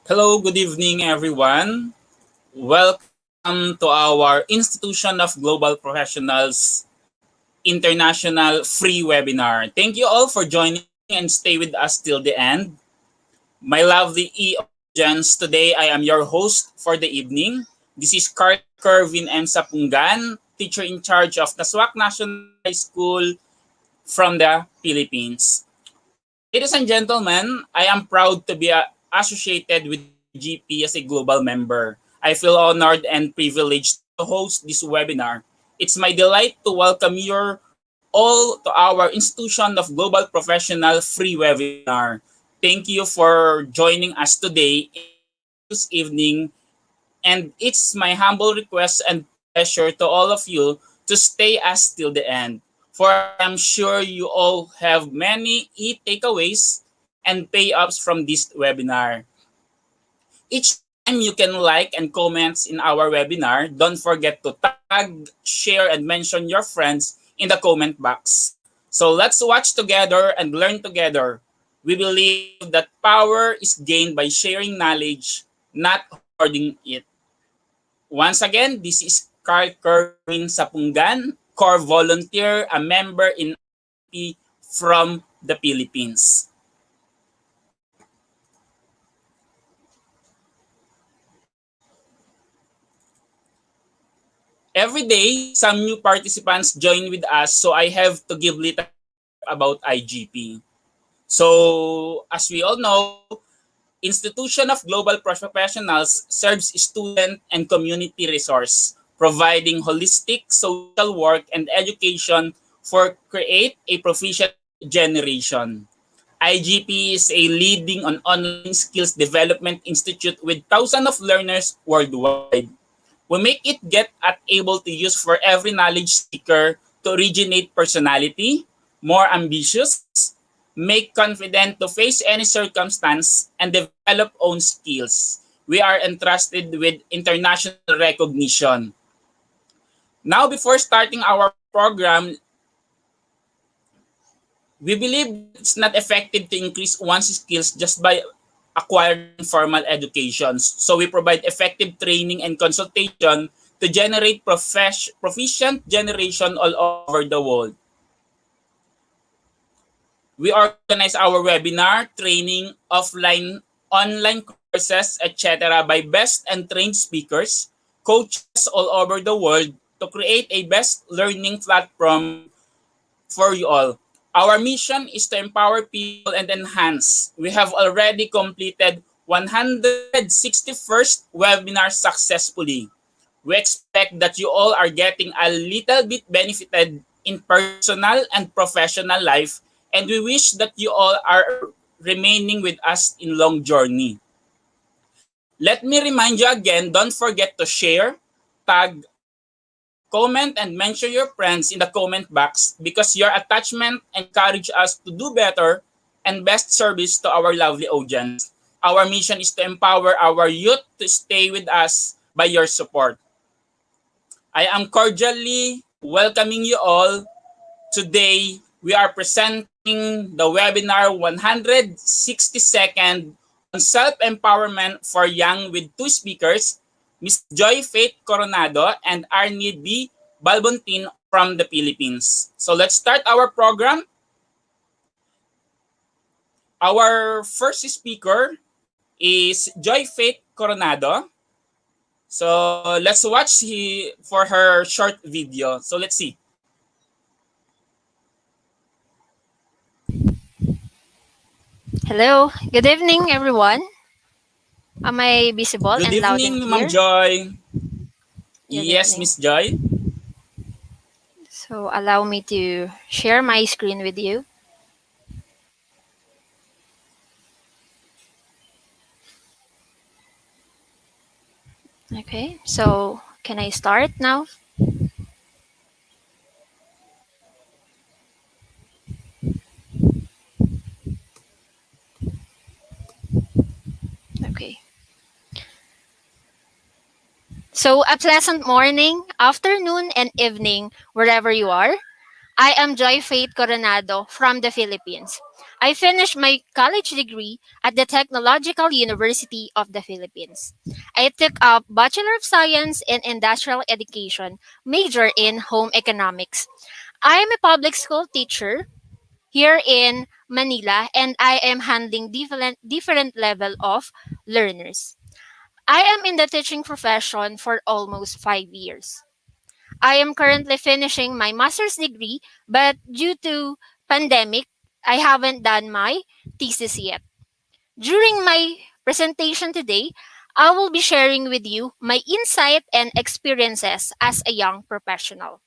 Hello, good evening, everyone. Welcome to our Institution of Global Professionals International free webinar. Thank you all for joining and stay with us till the end. My lovely audience, today I am your host for the evening. This is Kervin M. Sapungan, teacher in charge of Naswak National High School from the Philippines. Ladies and gentlemen, I am proud to be associated with IGP as a global member. I feel honored and privileged to host this webinar. It's my delight to welcome you all to our Institution of Global Professional free webinar. Thank you for joining us today this evening, and it's my humble request and pleasure to all of you to stay us till the end. For I'm sure you all have many takeaways and payoffs from this webinar. Each time you can like and comments in our webinar, don't forget to tag, share, and mention your friends in the comment box. So let's watch together and learn together. We believe that power is gained by sharing knowledge, not hoarding it. Once again, this is Carl Kerwin Sapungan, core volunteer, a member in IGP from the Philippines. Every day, some new participants join with us, so I have to give little about IGP. So, as we all know, Institution of Global Professionals serves student and community resource, providing holistic social work and education for create a proficient generation. IGP is a leading on online skills development institute with thousands of learners worldwide. We make it get at able to use for every knowledge seeker to originate personality, more ambitious, make confident to face any circumstance, and develop own skills. We are entrusted with international recognition. Now, before starting our program, we believe it's not effective to increase one's skills just by acquiring formal educations. So we provide effective training and consultation to generate proficient generation all over the world. We organize our webinar, training, offline, online courses, etc. by best and trained speakers, coaches all over the world to create a best learning platform for you all. Our mission is to empower people and enhance. We have already completed 161st webinar successfully. We expect that you all are getting a little bit benefited in personal and professional life, and we wish that you all are remaining with us in long journey. Let me remind you again, don't forget to share, tag, comment, and mention your friends in the comment box because your attachment encourages us to do better and best service to our lovely audience. Our mission is to empower our youth to stay with us by your support. I am cordially welcoming you all. Today, we are presenting the webinar 160-second on self-empowerment for young with two speakers, Ms. Joy Faith Coronado and Arnie B. Balbontin from the Philippines. So let's start our program. Our first speaker is Joy Faith Coronado. So let's watch for her short video. So let's see. Hello, good evening everyone. Am I visible Good and loud and evening, Ma'am clear? Joy. Good Yes, evening. Miss Joy. So allow me to share my screen with you. Okay, so can I start now? Okay. So a pleasant morning, afternoon, and evening wherever you are. I am Joy Faith Coronado from the Philippines. I finished my college degree at the Technological University of the Philippines. I took a Bachelor of Science in Industrial Education, major in Home Economics. I am a public school teacher here in Manila and I am handling different level of learners. I am in the teaching profession for almost 5 years. I am currently finishing my master's degree, but due to pandemic, I haven't done my thesis yet. During my presentation today, I will be sharing with you my insight and experiences as a young professional.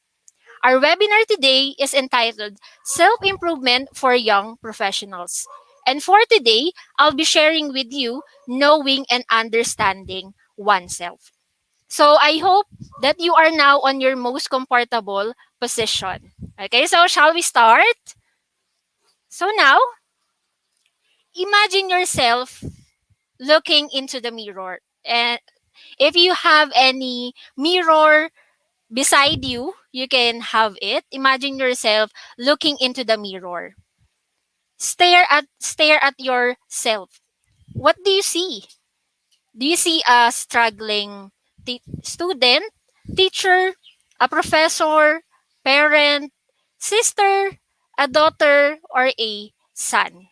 Our webinar today is entitled Self-Improvement for Young Professionals. And for today, I'll be sharing with you knowing and understanding oneself. So I hope that you are now on your most comfortable position. Okay, so shall we start? So now, imagine yourself looking into the mirror. And if you have any mirror beside you, you can have it. Imagine yourself looking into the mirror. Stare at yourself. What do you see? Do you see a struggling student, teacher, a professor, parent, sister, a daughter, or a son?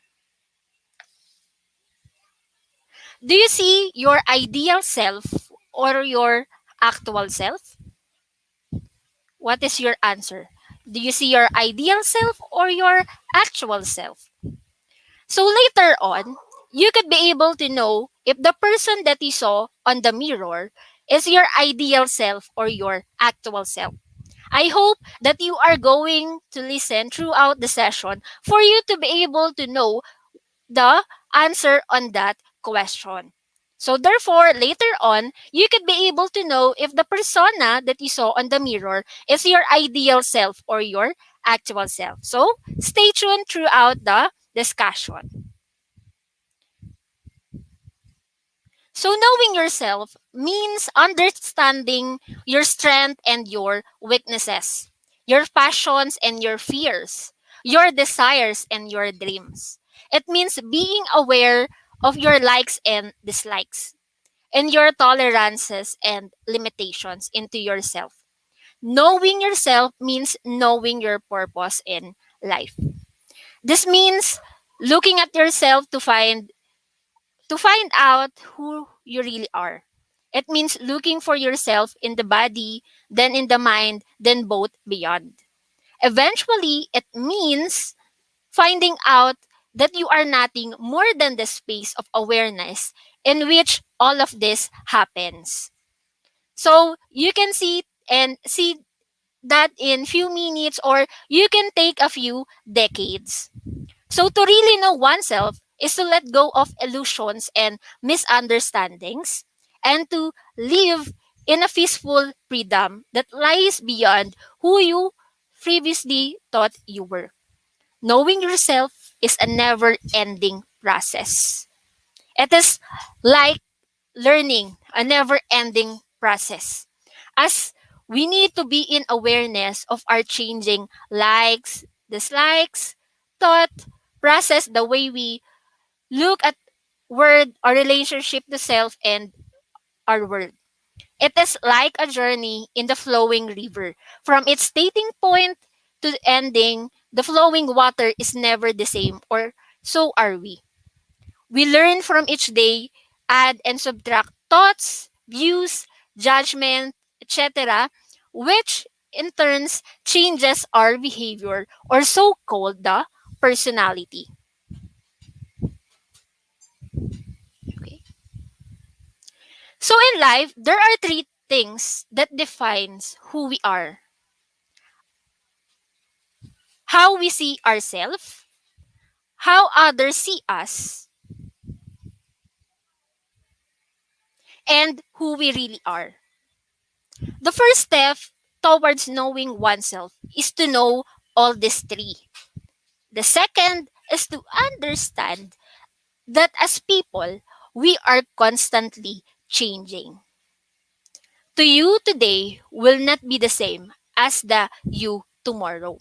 Do you see your ideal self or your actual self? What is your answer? Do you see your ideal self or your actual self? So later on, you could be able to know if the person that you saw on the mirror is your ideal self or your actual self. I hope that you are going to listen throughout the session for you to be able to know the answer on that question. So therefore, later on, you could be able to know if the persona that you saw on the mirror is your ideal self or your actual self. So stay tuned throughout the discussion. So knowing yourself means understanding your strength and your weaknesses, your passions and your fears, your desires and your dreams. It means being aware of your likes and dislikes and your tolerances and limitations into yourself. Knowing yourself means knowing your purpose in life. This means looking at yourself to find out who you really are. It means looking for yourself in the body, then in the mind, then both beyond. Eventually, it means finding out that you are nothing more than the space of awareness in which all of this happens. So you can see that in few minutes or you can take a few decades. So to really know oneself is to let go of illusions and misunderstandings and to live in a peaceful freedom that lies beyond who you previously thought you were. Knowing yourself is a never ending process. It is like learning, a never ending process. As we need to be in awareness of our changing likes, dislikes, thought, process, the way we look at word or relationship to self and our world. It is like a journey in the flowing river. From its starting point to the ending, the flowing water is never the same, or so are we. We learn from each day, add and subtract thoughts, views, judgment, etc., which in turns changes our behavior or so called the personality. Okay. So in life, there are three things that defines who we are. How we see ourselves, how others see us, and who we really are. The first step towards knowing oneself is to know all these three. The second is to understand that as people, we are constantly changing. To you today will not be the same as the you tomorrow.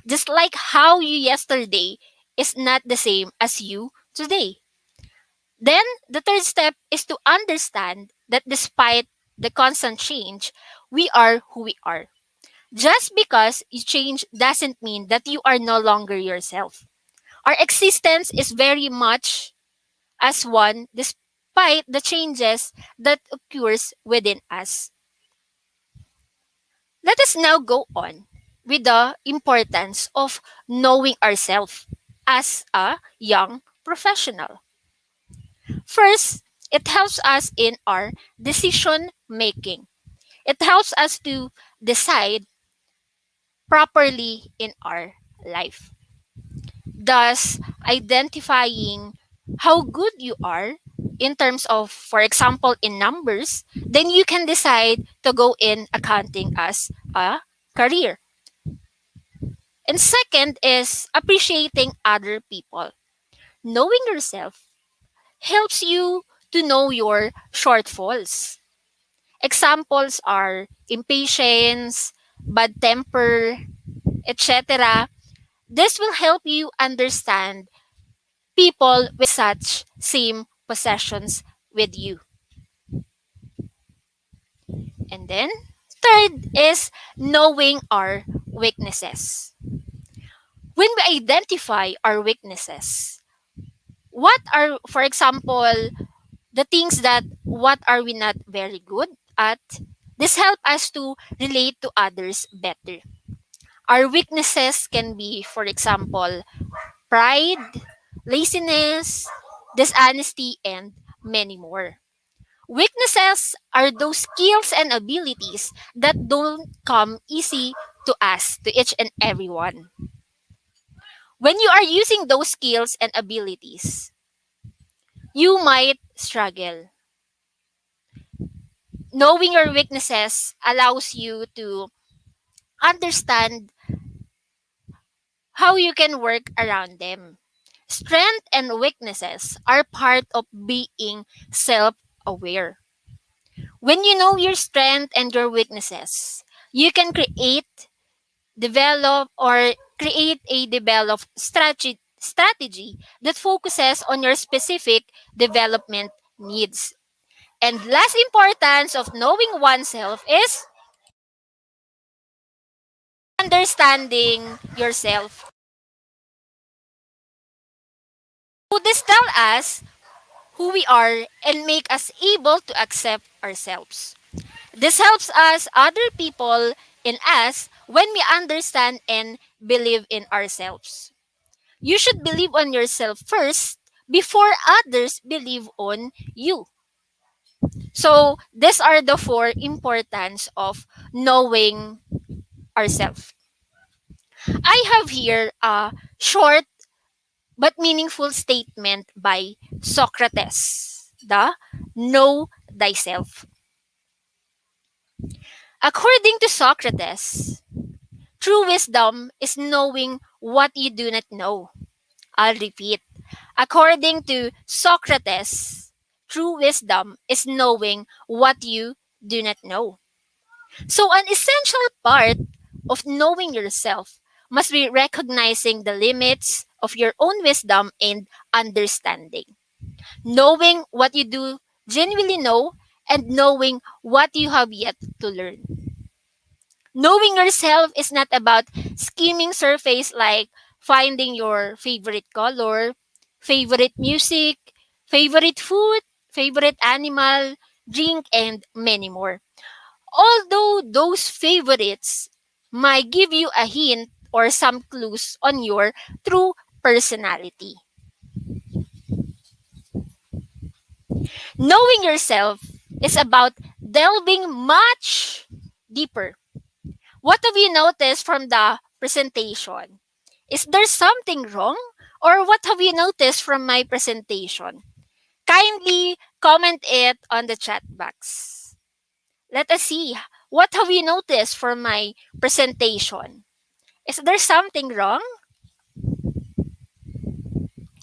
Just like how you yesterday is not the same as you today. Then the third step is to understand that despite the constant change, we are who we are. Just because you change doesn't mean that you are no longer yourself. Our existence is very much as one despite the changes that occurs within us. Let us now go on with the importance of knowing ourselves as a young professional. First, it helps us in our decision making. It helps us to decide properly in our life. Thus, identifying how good you are in terms of, for example, in numbers, then you can decide to go in accounting as a career. And second is appreciating other people. Knowing yourself helps you to know your shortfalls. Examples are impatience, bad temper, etc. This will help you understand people with such same possessions with you. And then, third is knowing our weaknesses. When we identify our weaknesses, what are, for example, the things that what are we not very good at? This help us to relate to others better. Our weaknesses can be, for example, pride, laziness, dishonesty, and many more. Weaknesses are those skills and abilities that don't come easy to us, to each and everyone. When you are using those skills and abilities, you might struggle. Knowing your weaknesses allows you to understand how you can work around them. Strength and weaknesses are part of being self aware. When you know your strength and your weaknesses, you can develop, or create a developed strategy that focuses on your specific development needs. And last importance of knowing oneself is understanding yourself. So this tell us who we are and make us able to accept ourselves. This helps us other people in us when we understand and believe in ourselves. You should believe on yourself first before others believe on you. So these are the four importance of knowing ourselves. I have here a short but meaningful statement by Socrates, the Know Thyself. According to Socrates, true wisdom is knowing what you do not know. I'll repeat. According to Socrates, true wisdom is knowing what you do not know. So, an essential part of knowing yourself must be recognizing the limits of your own wisdom and understanding. Knowing what you do genuinely know and knowing what you have yet to learn. Knowing yourself is not about skimming surface like finding your favorite color, favorite music, favorite food, favorite animal, drink, and many more. Although those favorites might give you a hint or some clues on your true personality. Knowing yourself is about delving much deeper. What have you noticed from the presentation? Is there something wrong? Or what have you noticed from my presentation? Kindly comment it on the chat box. Let us see. What have you noticed from my presentation? Is there something wrong?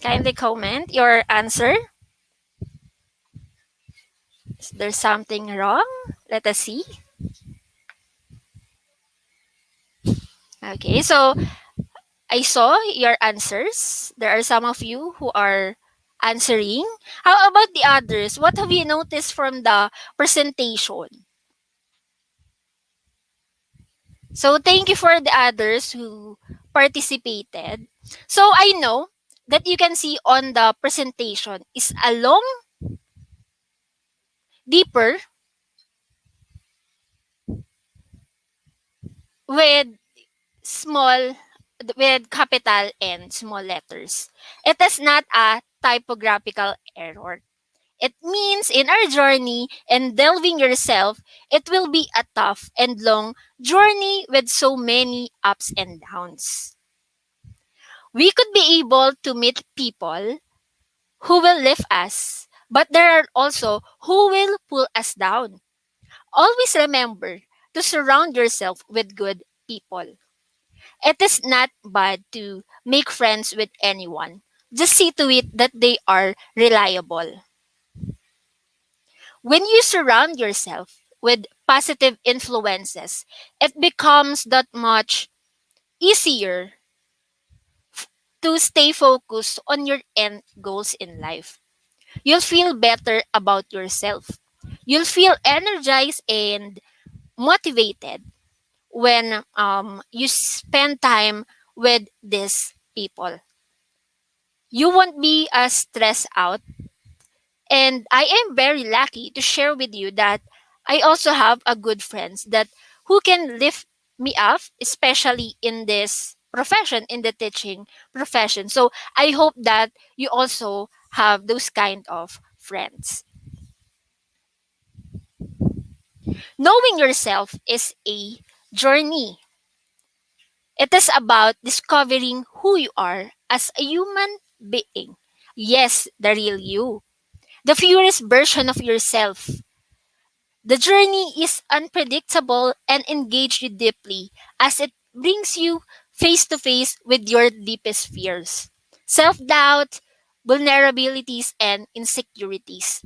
Kindly comment your answer. Is there something wrong? Let us see. Okay, so I saw your answers. There are some of you who are answering. How about the others? What have you noticed from the presentation? So thank you for the others who participated. So I know that you can see on the presentation is a long, deeper with small with capital and small letters. It is not a typographical error. It means in our journey and delving yourself, it will be a tough and long journey with so many ups and downs. We could be able to meet people who will lift us, but there are also who will pull us down. Always remember to surround yourself with good people. It is not bad to make friends with anyone. Just see to it that they are reliable. When you surround yourself with positive influences, it becomes that much easier to stay focused on your end goals in life. You'll feel better about yourself. You'll feel energized and motivated when you spend time with these people. You won't be as stressed out. And I am very lucky to share with you that I also have a good friends that who can lift me up, especially in this profession, in the teaching profession. So I hope that you also have those kind of friends. Knowing yourself is a journey. It is about discovering who you are as a human being. Yes, the real you. The purest version of yourself. The journey is unpredictable and engage you deeply as it brings you face to face with your deepest fears, self doubt, vulnerabilities, and insecurities.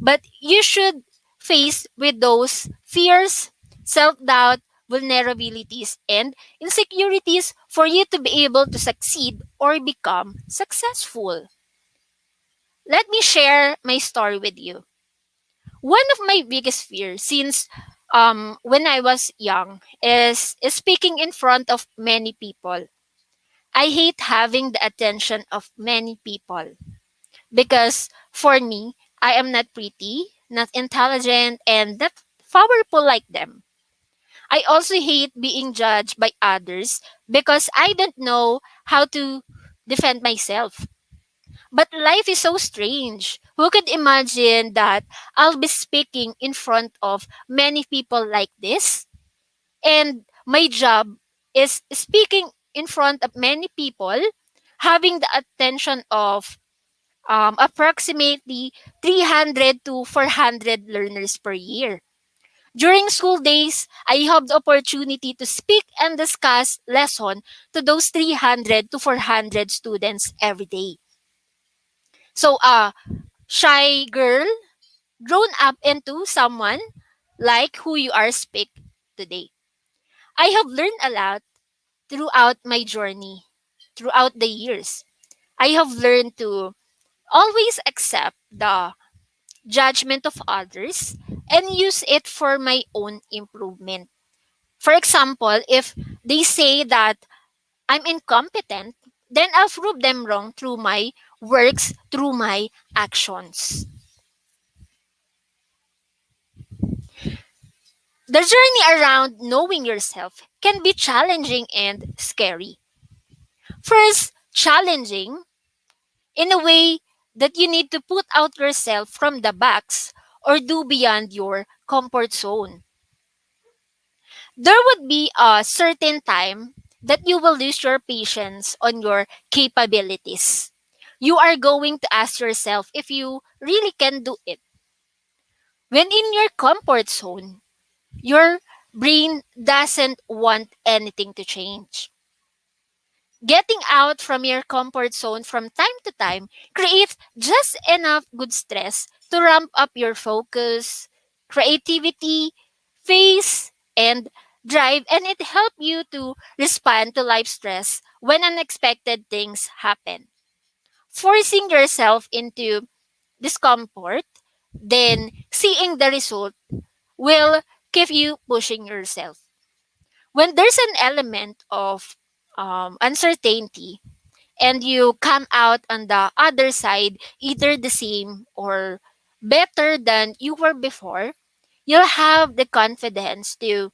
But you should face with those fears, self doubt, vulnerabilities, and insecurities for you to be able to succeed or become successful. Let me share my story with you. One of my biggest fears since when I was young is speaking in front of many people. I hate having the attention of many people because for me, I am not pretty, not intelligent, and not powerful like them. I also hate being judged by others because I don't know how to defend myself. But life is so strange. Who could imagine that I'll be speaking in front of many people like this? And my job is speaking in front of many people, having the attention of approximately 300 to 400 learners per year. During school days, I have the opportunity to speak and discuss lesson to those 300 to 400 students every day. So, shy girl grown up into someone like who you are speak today. I have learned a lot throughout my journey, throughout the years. I have learned to always accept the judgment of others and use it for my own improvement. For example, if they say that I'm incompetent, then I'll prove them wrong through my works, through my actions. The journey around knowing yourself can be challenging and scary. First, challenging in a way that you need to put out yourself from the box or do beyond your comfort zone. There would be a certain time that you will lose your patience on your capabilities. You are going to ask yourself if you really can do it. When in your comfort zone, your brain doesn't want anything to change. Getting out from your comfort zone from time to time creates just enough good stress to ramp up your focus, creativity, face, and drive, and it helps you to respond to life stress when unexpected things happen. Forcing yourself into discomfort, then seeing the result will keep you pushing yourself. When there's an element of uncertainty and you come out on the other side either the same or better than you were before, you'll have the confidence to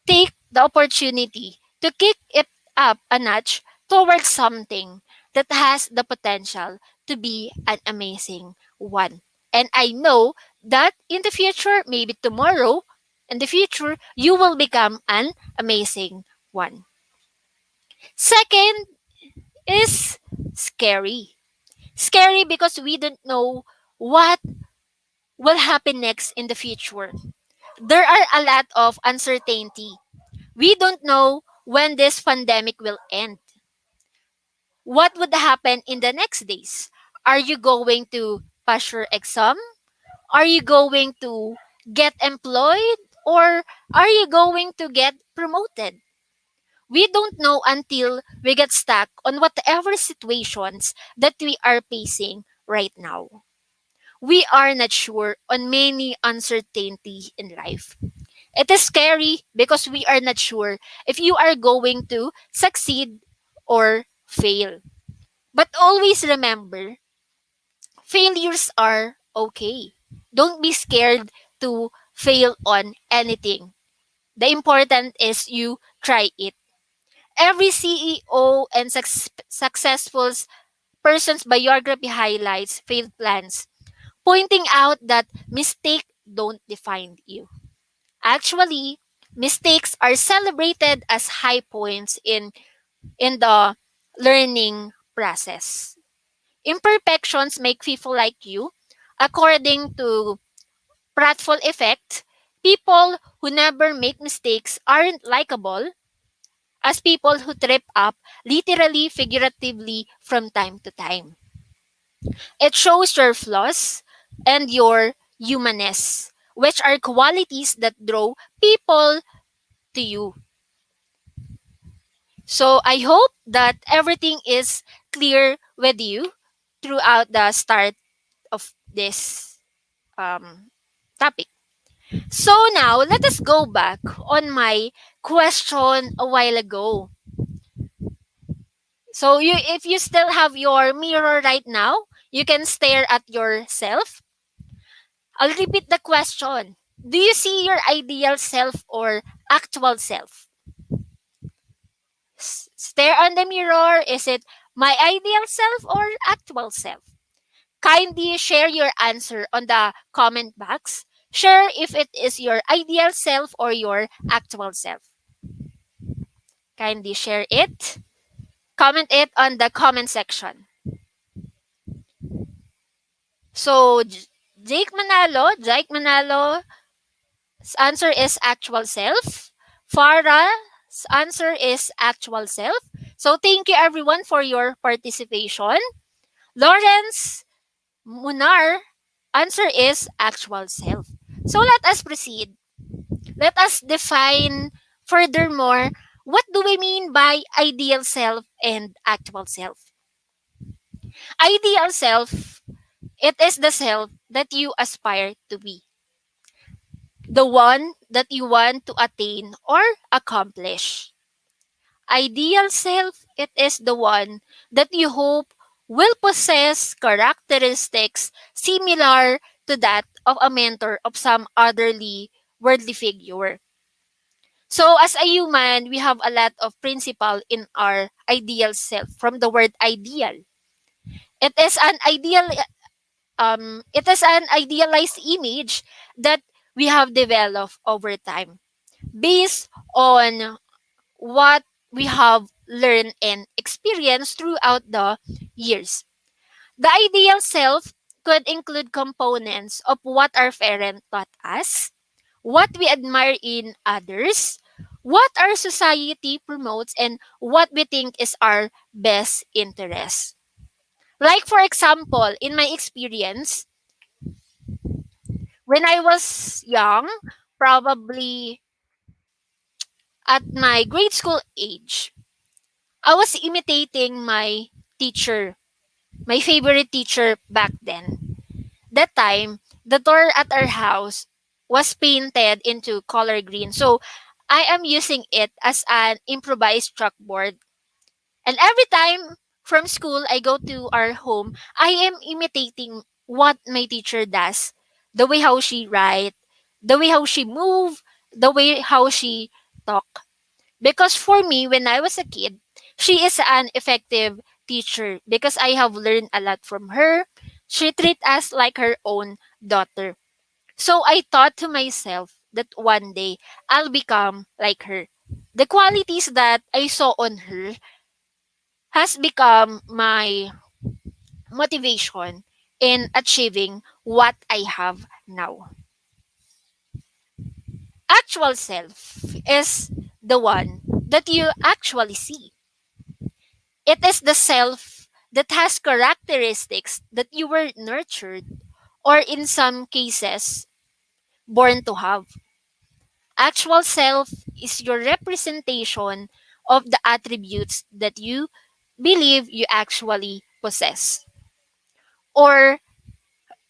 take the opportunity to kick it up a notch towards something that has the potential to be an amazing one. And I know that in the future, maybe tomorrow, in the future, you will become an amazing one. Second is scary. Scary because we don't know what will happen next in the future. There are a lot of uncertainty. We don't know when this pandemic will end. What would happen in the next days? Are you going to pass your exam? Are you going to get employed? Or are you going to get promoted? We don't know until we get stuck on whatever situations that we are facing right now. We are not sure on many uncertainty in life. It is scary because we are not sure if you are going to succeed or fail. But always remember, failures are okay. Don't be scared to fail on anything. The important is you try it. Every CEO and successful person's biography highlights failed plans, pointing out that mistakes don't define you. Actually, mistakes are celebrated as high points in the learning process. Imperfections make people like you. According to Pratfall effect, people who never make mistakes aren't likable as people who trip up literally, figuratively from time to time. It shows your flaws and your humanness, which are qualities that draw people to you. So I hope that everything is clear with you throughout the start of this um, topic. So now let us go back on my question a while ago. So if you still have your mirror right now, you can stare at yourself. I'll repeat the question. Do you see your ideal self or actual self? Stare on the mirror. Is it my ideal self or actual self? Kindly share your answer on the comment box. Share if it is your ideal self or your actual self. Kindly share it. Comment it on the comment section. So, Jake Manalo's answer is actual self. Farah's answer is actual self. So, thank you everyone for your participation. Lawrence Munar answer is actual self. So, let us proceed. Let us define furthermore what do we mean by ideal self and actual self. Ideal self, it is the self that you aspire to be, the one that you want to attain or accomplish. Ideal self, it is the one that you hope will possess characteristics similar to that of a mentor of some otherly worldly figure. So as a human, we have a lot of principle in our ideal self from the word ideal. It is an idealized image that we have developed over time based on what we have learned and experienced throughout the years. The ideal self could include components of what our parents taught us, what we admire in others, what our society promotes, and what we think is our best interest. Like, for example, in my experience, when I was young, probably At my grade school age, I was imitating my teacher, my favorite teacher back then. That time, the door at our house was painted into color green. So I am using it as an improvised chalkboard. And every time from school I go to our home, I am imitating what my teacher does. The way how she write, the way how she move, the way how she talk. Because for me, when I was a kid, she is an effective teacher because I have learned a lot from her. She treats us like her own daughter. So I thought to myself that one day I'll become like her. The qualities that I saw on her has become my motivation in achieving what I have now. Actual self is the one that you actually see. It is the self that has characteristics that you were nurtured or in some cases born to have. Actual self is your representation of the attributes that you believe you actually possess or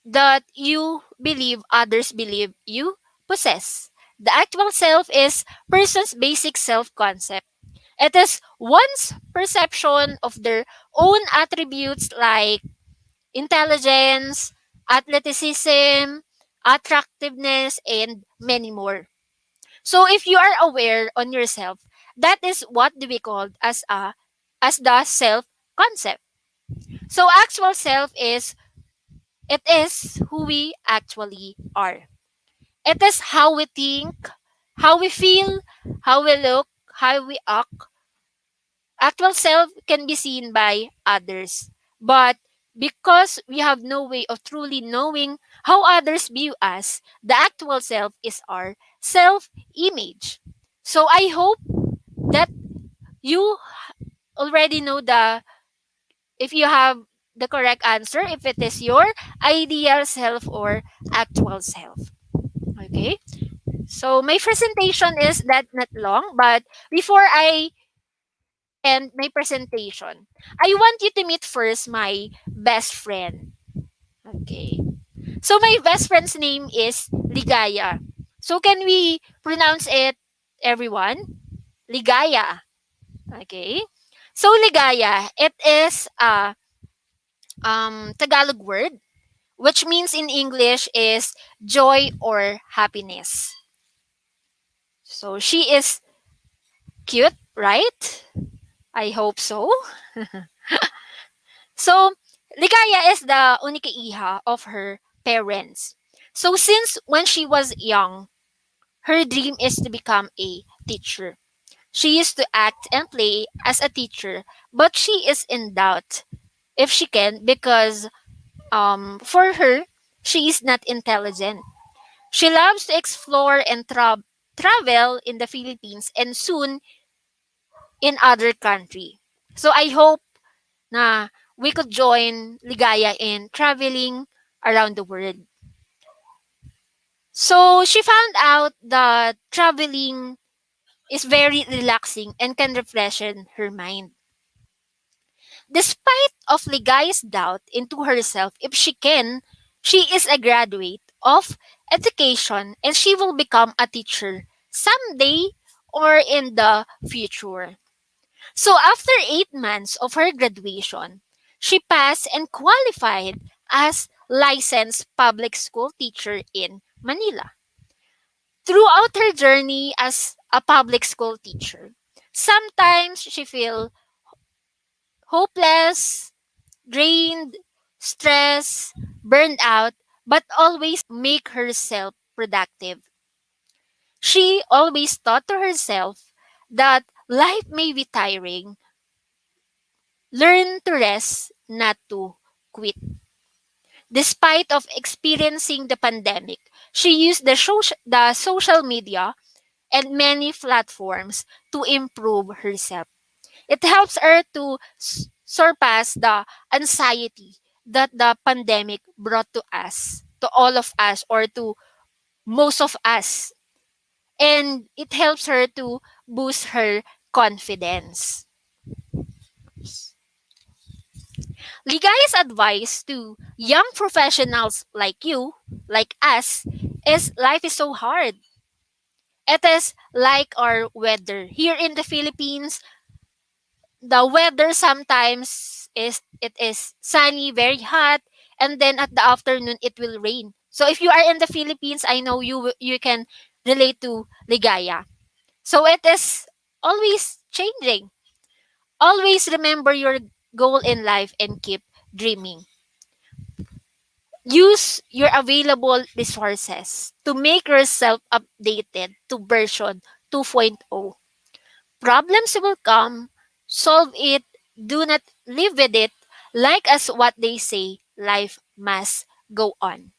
that you believe others believe you possess. The actual self is person's basic self-concept. It is one's perception of their own attributes like intelligence, athleticism, attractiveness, and many more. So if you are aware on yourself, that is what we call as the self concept. So actual self is it is who we actually are. It is how we think, how we feel, how we look, how we act. Actual self can be seen by others. But because we have no way of truly knowing how others view us, the actual self is our self image. So I hope that you already know the if you have the correct answer, if it is your ideal self or actual self. Okay? So my presentation is that not long, but before I end my presentation, I want you to meet first my best friend. Okay. So my best friend's name is Ligaya. So can we pronounce it, everyone? Ligaya. Okay. So Ligaya, it is a Tagalog word which means in English is joy or happiness. So she is cute, right? I hope so. So Ligaya is the unika iha of her parents. So since when she was young, her dream is to become a teacher. She used to act and play as a teacher, but she is in doubt if she can because for her, she is not intelligent. She loves to explore and travel in the Philippines and soon in other country. So I hope na we could join Ligaya in traveling around the world. So she found out that traveling is very relaxing and can refreshen her mind. Despite of Ligaya's doubt into herself if she can, she is a graduate of education and she will become a teacher someday or in the future. So after 8 months of her graduation, she passed and qualified as licensed public school teacher in Manila. Throughout her journey as a public school teacher, sometimes she feel hopeless, drained, stressed, burned out, but always make herself productive. She always thought to herself that life may be tiring, learn to rest, not to quit. Despite of experiencing the pandemic, she used the social media and many platforms to improve herself. It helps her to surpass the anxiety that the pandemic brought to us, to all of us, or to most of us. and it helps her to boost her confidence. Ligaya's advice to young professionals like you, like us, is life is so hard. It is like our weather. Here in the Philippines, the weather sometimes is sunny, very hot, and then at the afternoon it will rain. So if you are in the Philippines, I know you can relate to Ligaya. So it is always changing. Always remember your goal in life and keep dreaming. Use your available resources to make yourself updated to version 2.0. Problems will come, solve it, do not live with it, like as what they say, life must go on.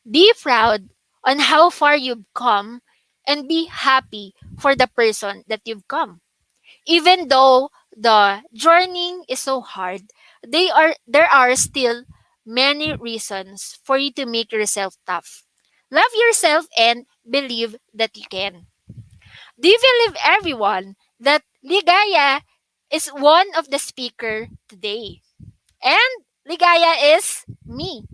Be proud on how far you've come and be happy for the person that you've come. Even though the journey is so hard, there are still many reasons for you to make yourself tough. Love yourself and believe that you can. Do you believe everyone that Ligaya is one of the speaker today? And Ligaya is me,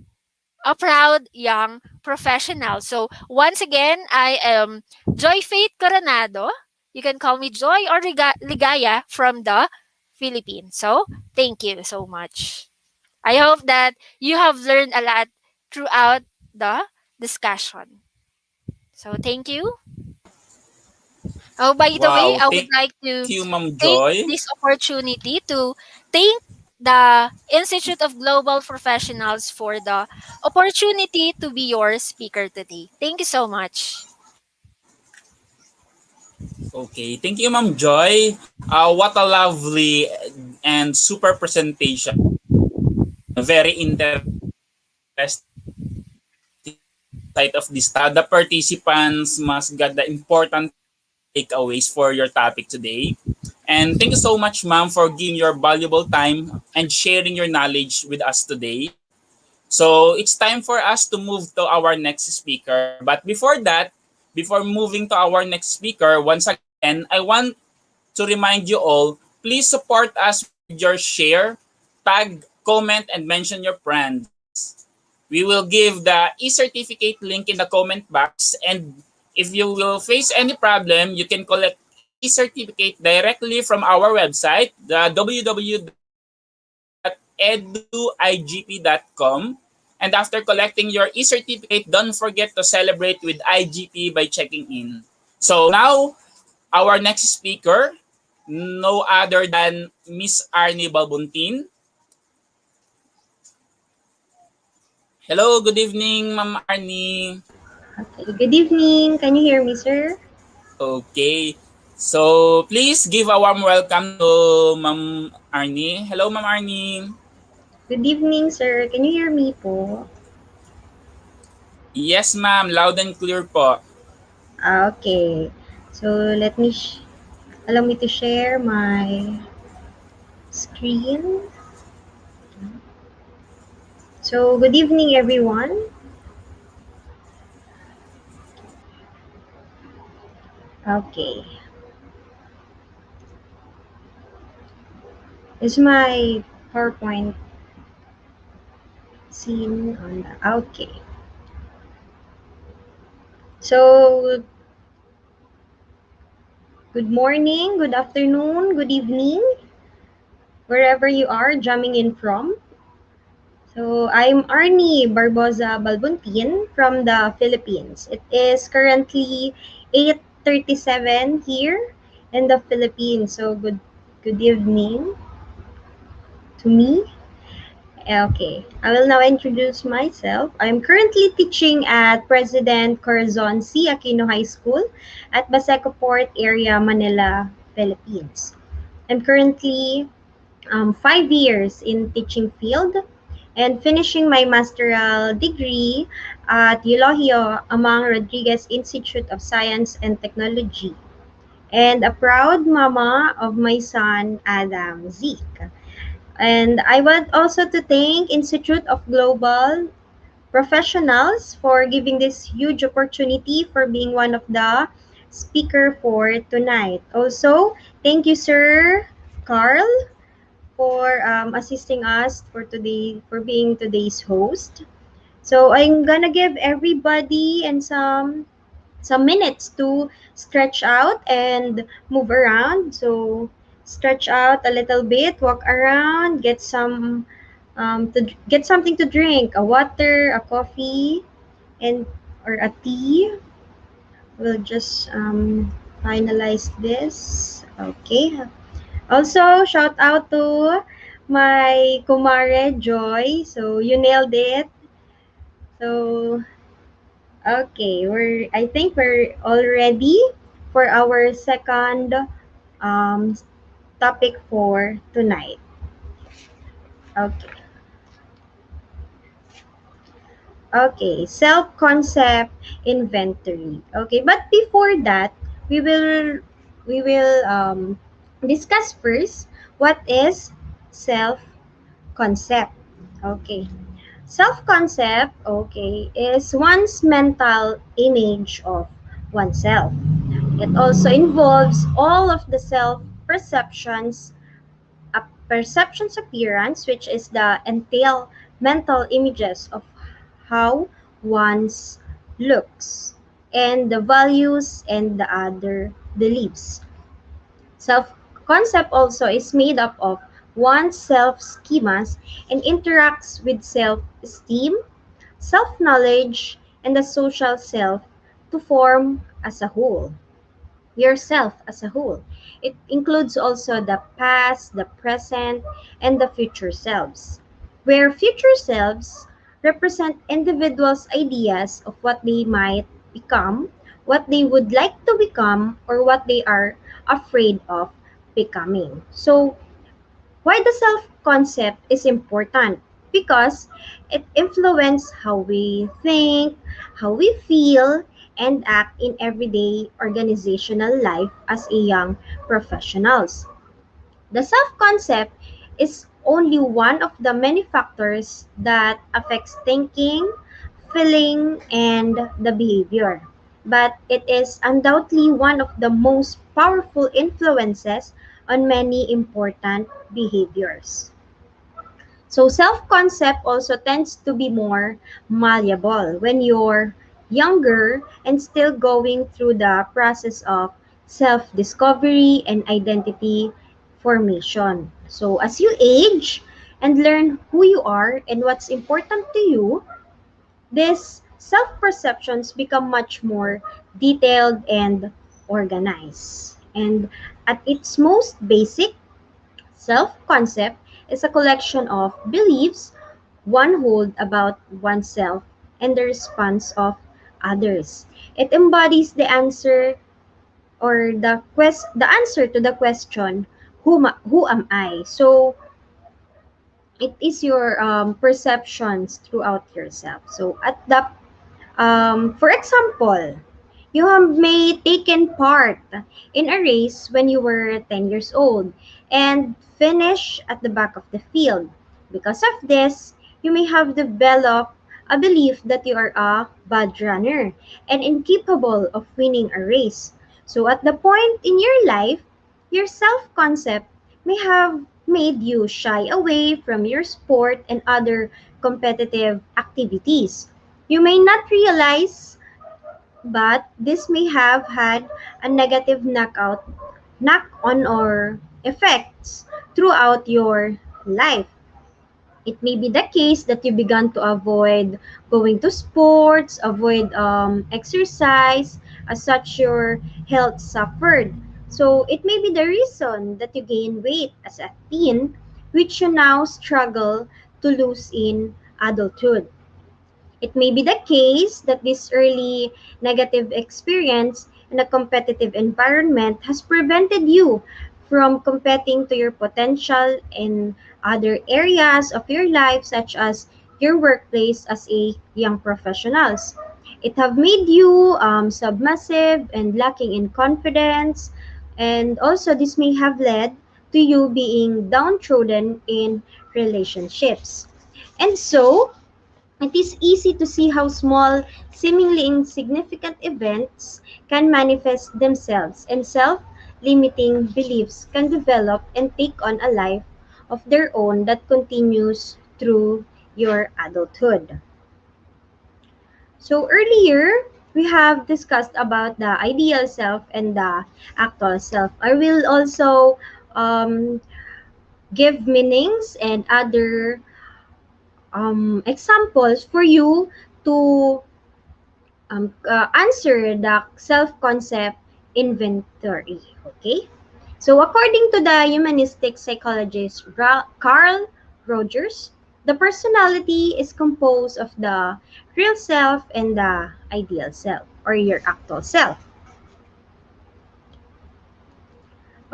a proud young professional. So once again, I am Joy Faith Coronado. You can call me Joy or Ligaya from the Philippines. So thank you so much. I hope that you have learned a lot throughout the discussion. So thank you. Oh, by the way, Wow, I would thank you, like Ma'am to Joy. take this opportunity to thank the Institute of Global Professionals for the opportunity to be your speaker today. Thank you so much. Okay, thank you, Ma'am Joy. What a lovely and super presentation. Very interesting insight of this topic. The participants must get the important takeaways for your topic today. And thank you so much, ma'am, for giving your valuable time and sharing your knowledge with us today. So it's time for us to move to our next speaker. But before that, before moving to our next speaker, once again, I want to remind you all, please support us with your share, tag, comment, and mention your friends. We will give the e-certificate link in the comment box, and if you will face any problem, you can collect e-certificate directly from our website, the www.eduigp.com. And after collecting your e-certificate, don't forget to celebrate with IGP by checking in. So now, our next speaker, no other than Miss Arnie Balbuntin. Hello, good evening, Ma'am Arnie. Okay, good evening. Can you hear me, sir? Okay. So, please give a warm welcome to Ma'am Arnie. Hello, Ma'am Arnie. Good evening, sir. Can you hear me po? Yes, ma'am. Loud and clear po. Okay. So, allow me to share my screen. So, good evening, everyone. Okay. Is my PowerPoint seen on the... Okay. So, good morning, good afternoon, good evening, wherever you are jamming in from. So I'm Arnie Barboza Balbuntin from the Philippines. It is currently 8:37 here in the Philippines. So good evening to me. Okay, I will now introduce myself. I'm currently teaching at President Corazon C. Aquino High School at Baseco Port area, Manila, Philippines. I'm currently 5 years in teaching field and finishing my masteral degree at Eulogio Amang Rodriguez Institute of Science and Technology, and a proud mama of my son Adam Zeke. And I want also to thank Institute of Global Professionals for giving this huge opportunity for being one of the speaker for tonight. Also, thank you, Sir Carl, for assisting us for today, for being today's host. So I'm gonna give everybody and some minutes to stretch out and move around. So stretch out a little bit, walk around, get something to drink, a water, a coffee, and or a tea. We'll just finalize this. Okay. Also, shout out to my kumare Joy. So you nailed it. So okay, I think we're all ready for our second um, topic for tonight. Okay. Okay, self-concept inventory. Okay, but before that, we will we will discuss first what is self-concept. Okay. Self-concept, okay, is one's mental image of oneself. It also involves all of the self-perceptions, perceptions appearance, which is the entail mental images of how one's looks, and the values and the other beliefs. Self-concept also is made up of one's self-schemas and interacts with self-esteem, self-knowledge, and the social self to form as a whole. Yourself as a whole. It includes also the past, the present, and the future selves. Where future selves represent individuals' ideas of what they might become, what they would like to become, or what they are afraid of becoming. So, why the self-concept is important? Because it influences how we think, how we feel, and act in everyday organizational life as a young professionals. The self-concept is only one of the many factors that affects thinking, feeling, and the behavior. But it is undoubtedly one of the most powerful influences on many important behaviors. So self-concept also tends to be more malleable when you're younger and still going through the process of self-discovery and identity formation. So as you age and learn who you are and what's important to you, these self-perceptions become much more detailed and organized. And at its most basic, self-concept is a collection of beliefs one holds about oneself and the response of others. It embodies the answer or the answer to the question, who am I? So it is your perceptions throughout yourself. So at the for example, you have may taken part in a race when you were 10 years old and finish at the back of the field. Because of this, you may have developed a belief that you are a bad runner and incapable of winning a race. So at the point in your life, your self-concept may have made you shy away from your sport and other competitive activities. You may not realize, but this may have had a negative knock-on or effects throughout your life. It may be the case that you began to avoid going to sports, avoid exercise, as such your health suffered. So it may be the reason that you gain weight as a teen, which you now struggle to lose in adulthood. It may be the case that this early negative experience in a competitive environment has prevented you from competing to your potential in other areas of your life, such as your workplace as a young professionals. It have made you submissive and lacking in confidence, and also this may have led to you being downtrodden in relationships. And so, It is easy to see how small, seemingly insignificant events can manifest themselves, and self limiting beliefs can develop and take on a life of their own that continues through your adulthood. So earlier, we have discussed about the ideal self and the actual self. I will also um, give meanings and other examples for you to answer the self-concept inventory. Okay? So according to the humanistic psychologist Carl Rogers, the personality is composed of the real self and the ideal self or your actual self.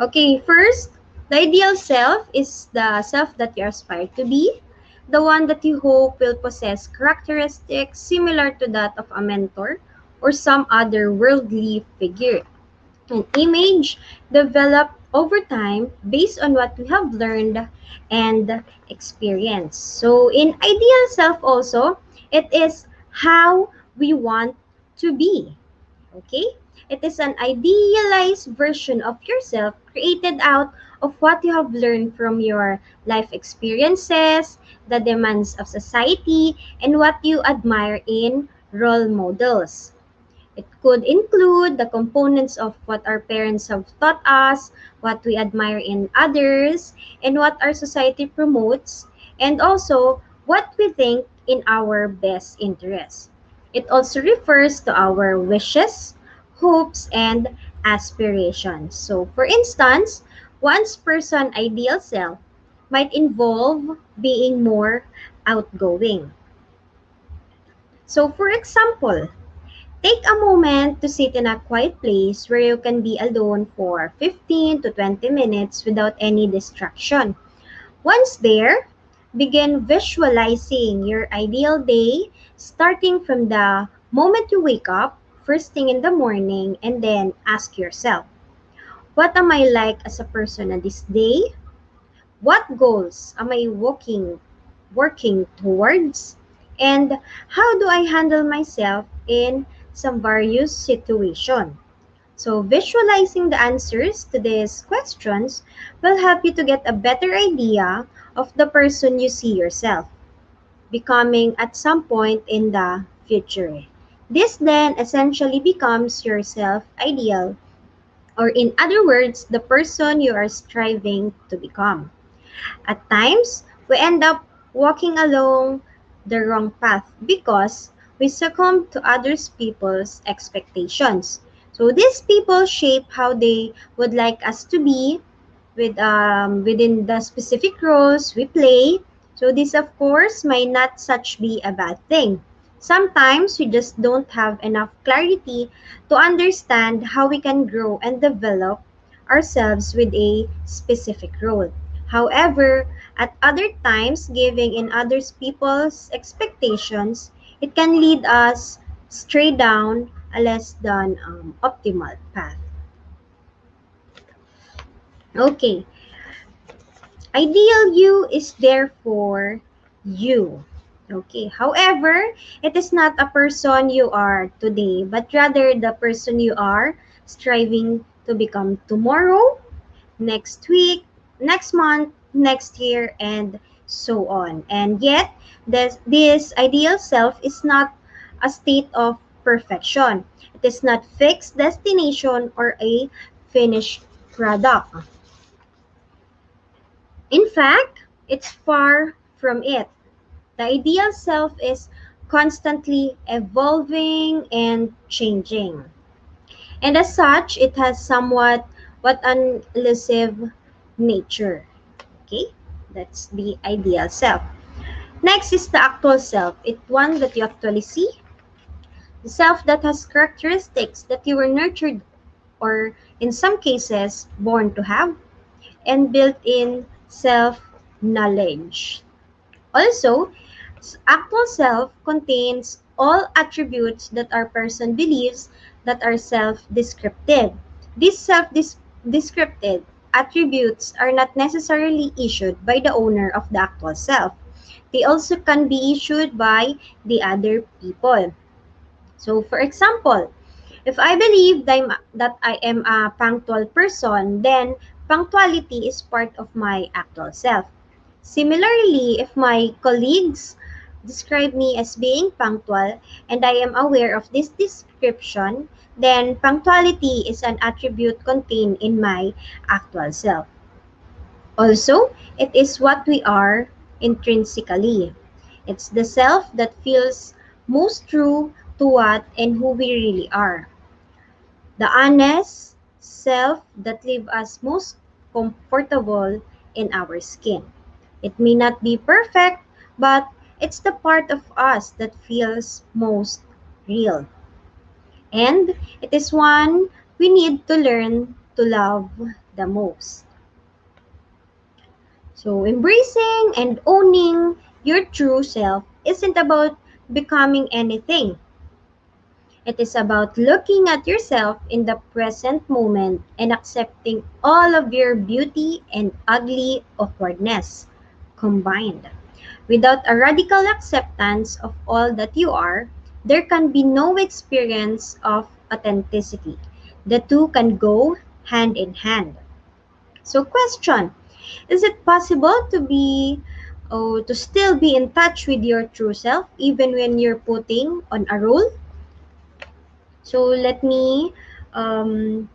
Okay, first, the ideal self is the self that you aspire to be, the one that you hope will possess characteristics similar to that of a mentor or some other worldly figure. An image developed over time based on what we have learned and experienced. So, in ideal self, also, it is how we want to be. Okay? It is an idealized version of yourself created out of what you have learned from your life experiences, the demands of society, and what you admire in role models. It could include the components of what our parents have taught us, what we admire in others, and what our society promotes, and also what we think in our best interest. It also refers to our wishes, hopes, and aspirations. So, for instance, one's person ideal self might involve being more outgoing. So, for example, take a moment to sit in a quiet place where you can be alone for 15 to 20 minutes without any distraction. Once there, begin visualizing your ideal day starting from the moment you wake up, first thing in the morning, and then ask yourself, what am I like as a person on this day? What goals am I working towards? And how do I handle myself in some various situations? So visualizing the answers to these questions will help you to get a better idea of the person you see yourself becoming at some point in the future. This then essentially becomes your self ideal, or in other words, the person you are striving to become. At times, we end up walking along the wrong path because we succumb to others people's expectations. So these people shape how they would like us to be within the specific roles we play. So this of course might not such be a bad thing. Sometimes we just don't have enough clarity to understand how we can grow and develop ourselves with a specific role. However, at other times, giving in others people's expectations, it can lead us straight down a less than optimal path. Okay, ideal you is therefore you. Okay. However, it is not a person you are today, but rather the person you are striving to become tomorrow, next week, next month, next year, and so on. And yet, this ideal self is not a state of perfection. It is not fixed destination or a finished product. In fact, it's far from it. The ideal self is constantly evolving and changing. And as such, it has somewhat what an elusive nature. Okay? That's the ideal self. Next is the actual self. It's one that you actually see. The self that has characteristics that you were nurtured or in some cases born to have and built-in self-knowledge. Also, actual self contains all attributes that our person believes that are self-descriptive. These self-descriptive attributes are not necessarily issued by the owner of the actual self. They also can be issued by the other people. So, for example, if I believe that I am a punctual person, then punctuality is part of my actual self. Similarly, if my colleagues describe me as being punctual and I am aware of this description, then punctuality is an attribute contained in my actual self. Also, it is what we are intrinsically. It's the self that feels most true to what and who we really are. The honest self that leaves us most comfortable in our skin. It may not be perfect, but it's the part of us that feels most real. And it is one we need to learn to love the most. So, embracing and owning your true self isn't about becoming anything. It is about looking at yourself in the present moment and accepting all of your beauty and ugly awkwardness combined. Without a radical acceptance of all that you are, there can be no experience of authenticity. The two can go hand in hand. So, question: is it possible to still be in touch with your true self even when you're putting on a role? So let me um,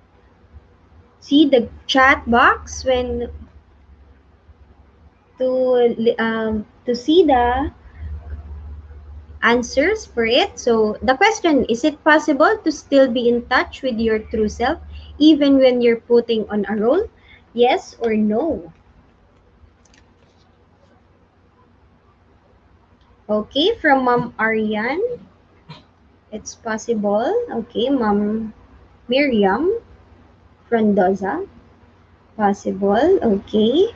see the chat box when to see the answers for it. So the question: is it possible to still be in touch with your true self even when you're putting on a role? Yes or no? Okay, from Mom Arian, it's possible. Okay, Mom Miriam Frondoza, possible. Okay.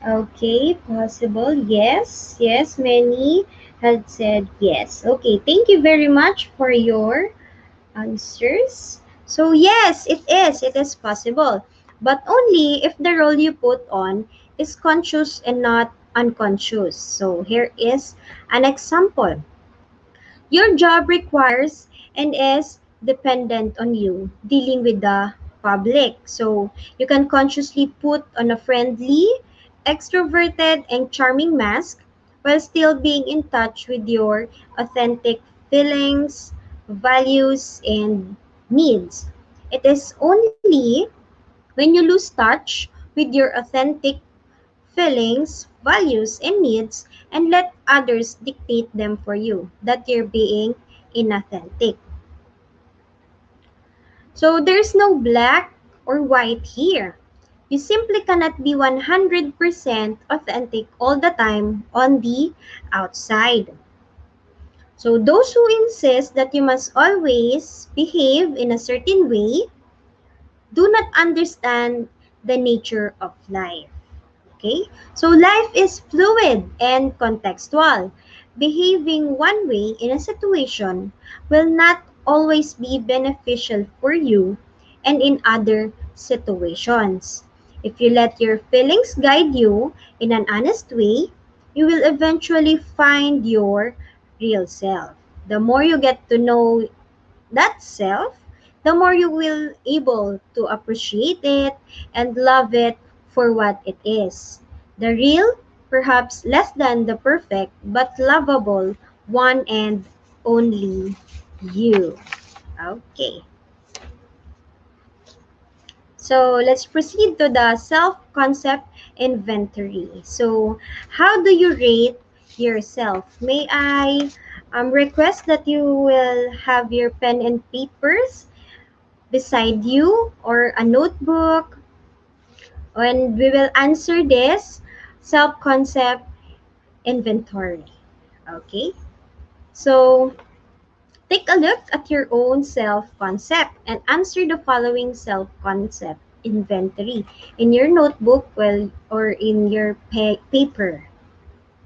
Okay, possible. Yes, yes, many had said yes. Okay, thank you very much for your answers. So, yes, it is. It is possible. But only if the role you put on is conscious and not unconscious. So, here is an example. Your job requires and is dependent on you dealing with the public. So you can consciously put on a friendly, extroverted, and charming mask while still being in touch with your authentic feelings, values, and needs. It is only when you lose touch with your authentic feelings, values, and needs and let others dictate them for you that you're being inauthentic. So there's no black or white here. You simply cannot be 100% authentic all the time on the outside. So those who insist that you must always behave in a certain way do not understand the nature of life. Okay? So life is fluid and contextual. Behaving one way in a situation will not always be beneficial for you and in other situations. If you let your feelings guide you in an honest way, you will eventually find your real self. The more you get to know that self, the more you will able to appreciate it and love it for what it is. The real, perhaps less than the perfect, but lovable one and only you. Okay. So let's proceed to the self-concept inventory. So how do you rate yourself? May I request that you will have your pen and papers beside you or a notebook, and we will answer this self-concept inventory. Okay? So, take a look at your own self-concept and answer the following self-concept inventory in your notebook or in your paper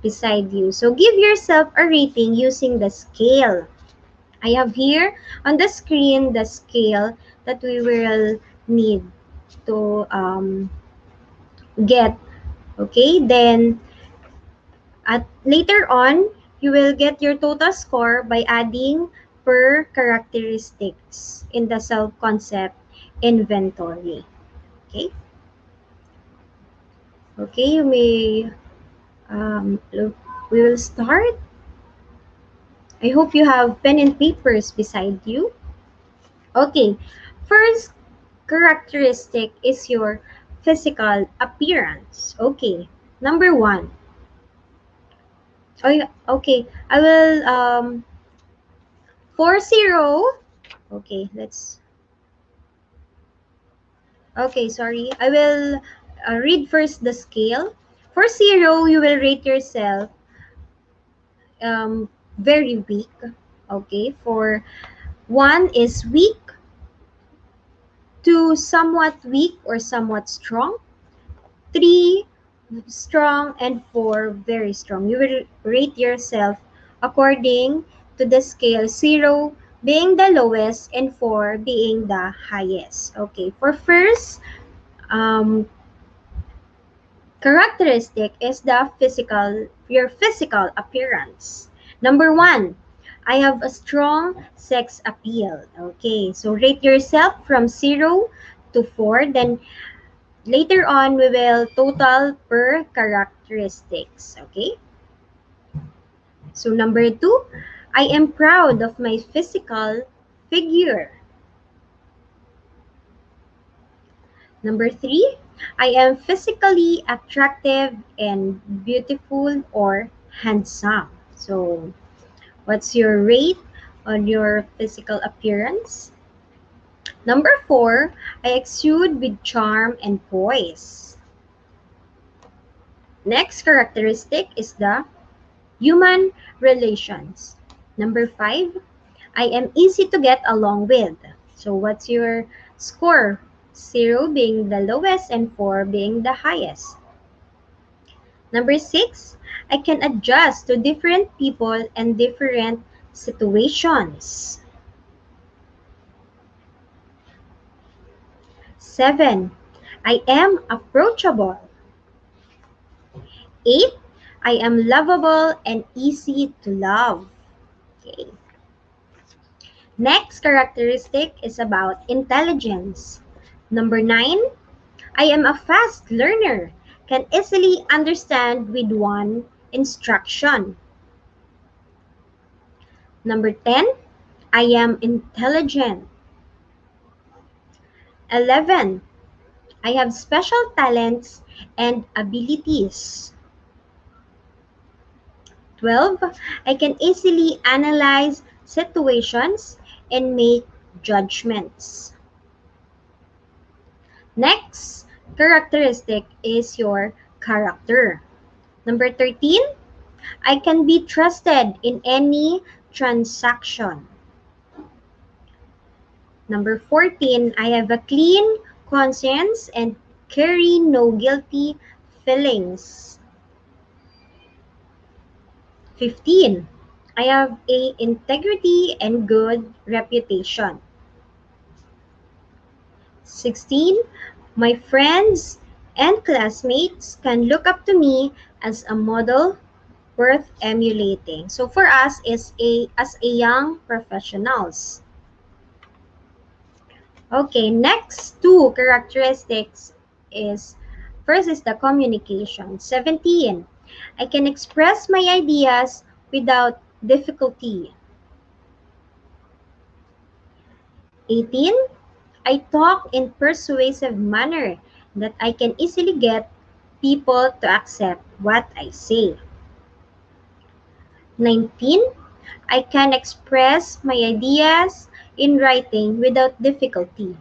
beside you. So, give yourself a rating using the scale. I have here on the screen the scale that we will need to get Okay, then at later on, you will get your total score by adding per characteristics in the self-concept inventory. Okay? Okay, you may look, we will start. I hope you have pen and papers beside you. Okay, first characteristic is your physical appearance. Okay, number one. Oh, yeah, okay, I will 40. Okay, let's. Okay, sorry. I will read first the scale. For 0, you will rate yourself um, very weak. Okay, for 1 is weak, 2 somewhat weak or somewhat strong, 3 strong, and 4 very strong. You will rate yourself according to the scale, 0 being the lowest and 4 being the highest. Okay, for first um, characteristic is your physical appearance. Number 1, I have a strong sex appeal. Okay, so rate yourself from 0 to 4. Then later on, we will total per characteristics. Okay, so number 2, I am proud of my physical figure. Number 3, I am physically attractive and beautiful or handsome. So, what's your rate on your physical appearance? Number 4, I exude with charm and poise. Next characteristic is the human relations. Number 5, I am easy to get along with. So, what's your score? 0 being the lowest and 4 being the highest. Number 6, I can adjust to different people and different situations. 7, I am approachable. 8, I am lovable and easy to love. Okay. Next characteristic is about intelligence. Number 9, I am a fast learner, can easily understand with one instruction. Number 10, I am intelligent. 11, I have special talents and abilities. 12, I can easily analyze situations and make judgments. Next characteristic is your character. Number 13, I can be trusted in any transaction. Number 14, I have a clean conscience and carry no guilty feelings. 15, I have a integrity and good reputation. 16, my friends and classmates can look up to me as a model worth emulating. So for us is a as a young professionals. Okay, next two characteristics is first is the communication. 17, I can express my ideas without difficulty. 18, I talk in persuasive manner that I can easily get people to accept what I say. 19, I can express my ideas in writing without difficulty.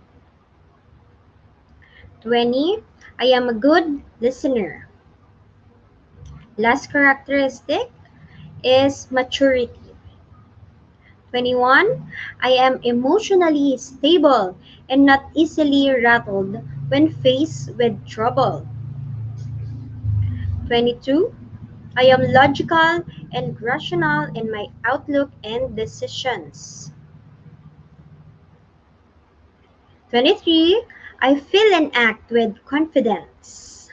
20, I am a good listener. Last characteristic is maturity. 21, I am emotionally stable and not easily rattled when faced with trouble. 22, I am logical and rational in my outlook and decisions. 23, I feel and act with confidence.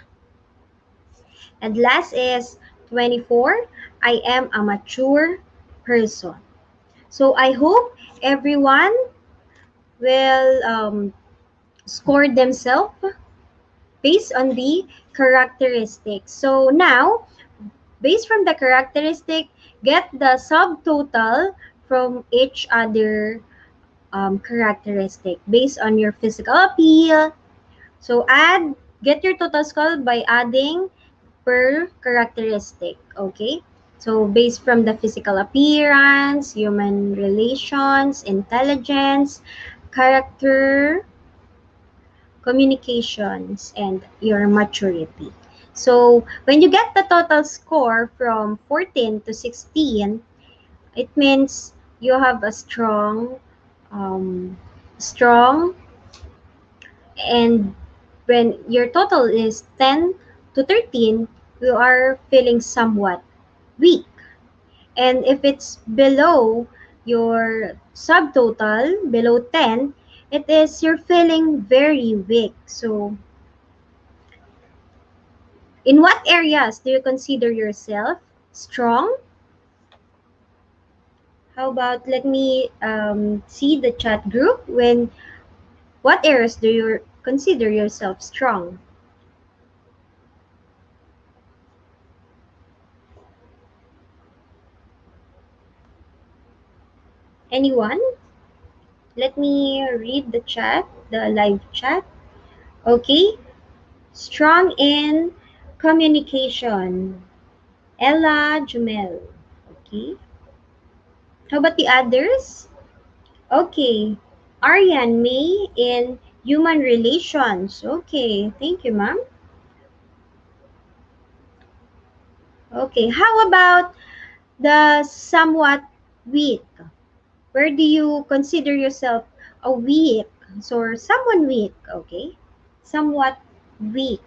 And last is 24, I am a mature person. So I hope everyone will score themselves based on the characteristics. So now, based from the characteristic, get the subtotal from each other characteristic based on your physical appeal. So get your total score by adding per characteristic, okay? So based from the physical appearance, human relations, intelligence, character, communications, and your maturity. So when you get the total score from 14 to 16, it means you have a strong, and when your total is 10 to 13, you are feeling somewhat weak. And if it's below your subtotal, below 10, it is you're feeling very weak. So in what areas do you consider yourself strong? How about let me see the chat group. What areas do you consider yourself strong? Anyone? Let me read the chat, the live chat. Okay. Strong in communication. Ella Jumel. Okay. How about the others? Okay. Aryan May in human relations. Okay. Thank you, ma'am. Okay. How about the somewhat weak? Where do you consider yourself a weak? So, someone weak. Okay. Somewhat weak.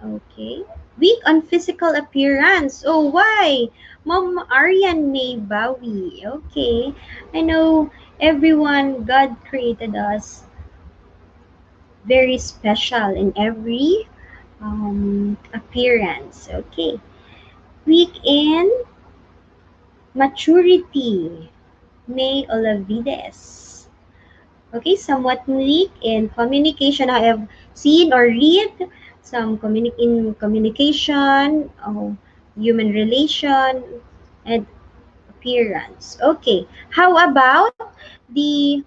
Okay. Weak on physical appearance. Oh, why? Mom Aryan May Bawi. Okay. I know everyone, God created us very special in every appearance. Okay. Weak in maturity. May Olavides. Okay, somewhat weak in communication. I have seen or read some in communication, human relation, and appearance. Okay, how about the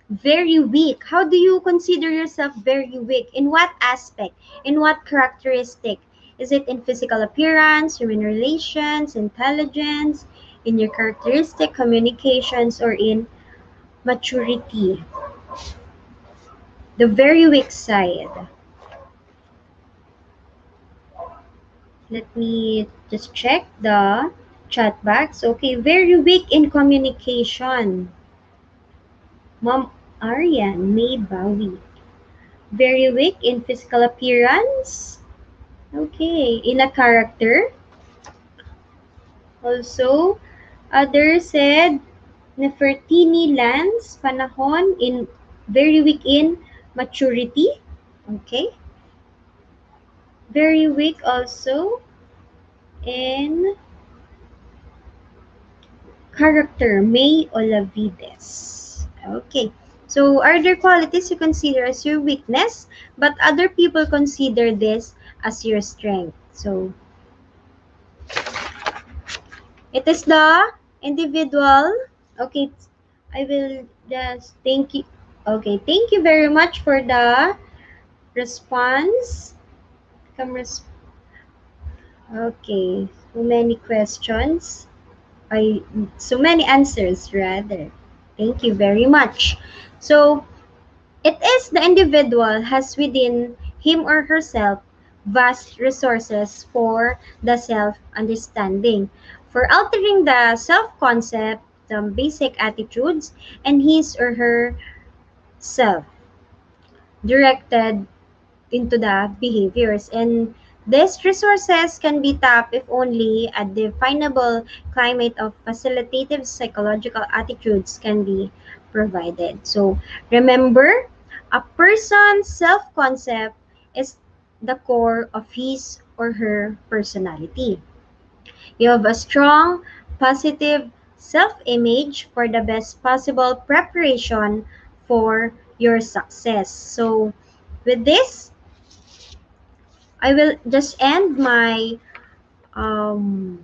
very weak? How do you consider yourself very weak? In what aspect? In what characteristic? Is it in physical appearance, human relations, intelligence, in your characteristic, communications, or in maturity? The very weak side. Let me just check the chat box. Okay, very weak in communication. Mom Aryan May Bawi. Very weak in physical appearance. Okay, in a character. Also, others said Nefertini Lance Panahon in very weak in maturity. Okay. Very weak also in character, May Olavides. Okay. So, are there qualities you consider as your weakness, but other people consider this as your strength? So, it is the individual. Okay, I will just thank you. Okay, thank you very much for the response. Come okay, so many questions. I so many answers rather. Thank you very much. So, it is the individual has within him or herself vast resources for the self-understanding, for altering the self-concept, the basic attitudes, and his or her self directed into the behaviors. And These resources can be tapped if only a definable climate of facilitative psychological attitudes can be provided. So remember, a person's self-concept is the core of his or her personality. You have a strong, positive self-image for the best possible preparation for your success. So with this, I will just end my um,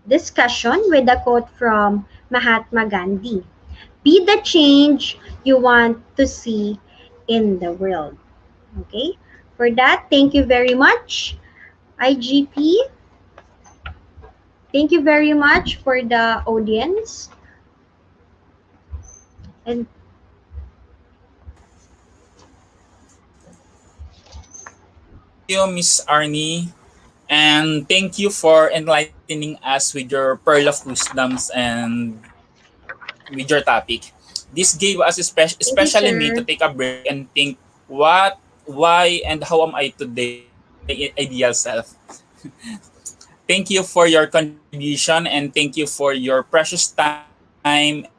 discussion with a quote from Mahatma Gandhi. Be the change you want to see in the world. Okay? For that, thank you very much, IGP. Thank you very much for the audience. And Thank you, Miss Arnie. And thank you for enlightening us with your pearl of wisdoms and with your topic. This gave us, thank you, especially me, to sir. take a break and think what, why, and how am I today to be my ideal self. Thank you for your contribution and thank you for your precious time, and very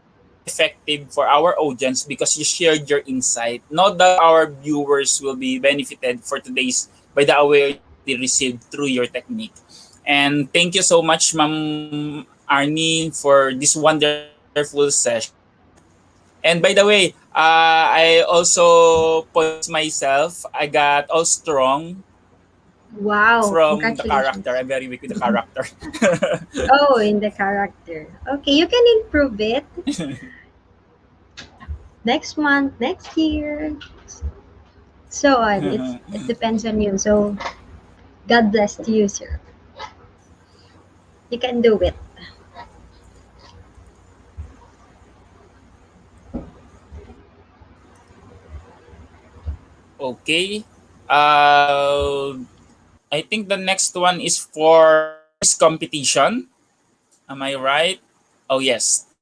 effective for our audience because you shared your insight. No doubt our viewers will be benefited for today's by the awareness they received through your technique. And thank you so much, Ma'am Arnie, for this wonderful session. And by the way, I also possess myself. I got all strong Wow, from the character. congratulations. I'm very weak with the character. Oh, in the character. Okay, you can improve it next month, next year. So on. It depends on you. So God bless to you, sir. You can do it. Okay. Uh, I think the next one is for quiz competition. Am I right? Oh, yes.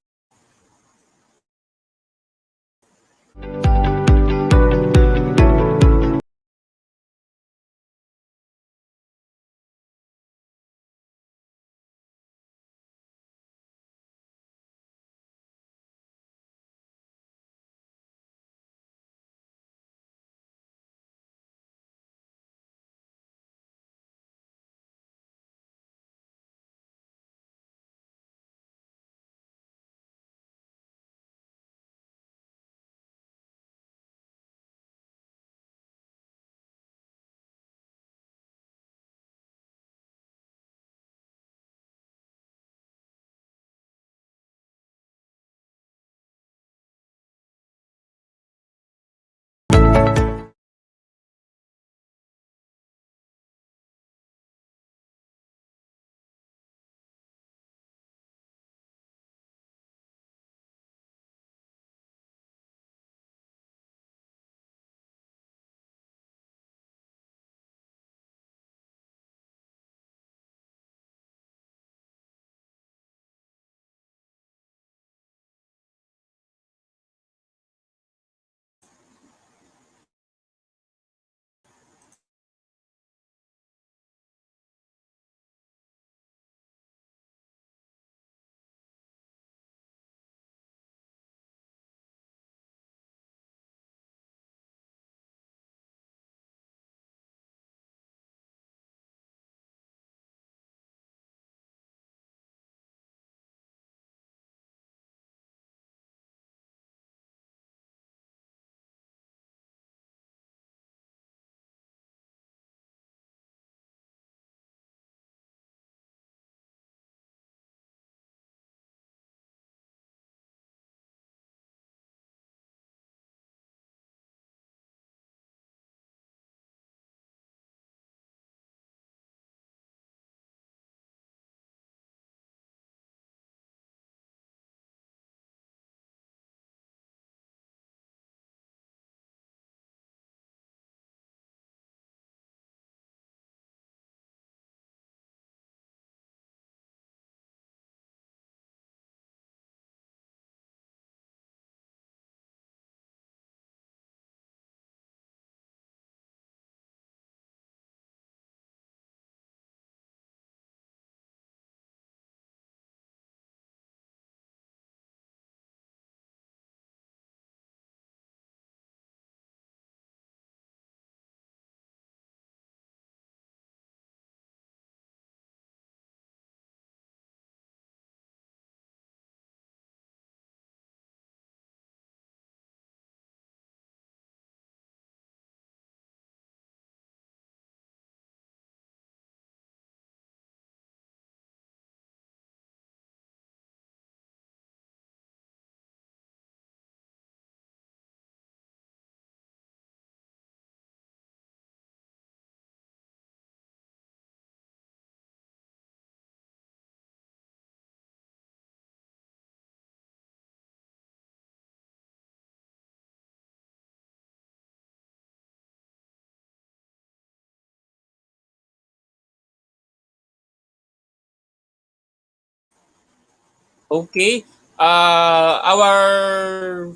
Okay. Our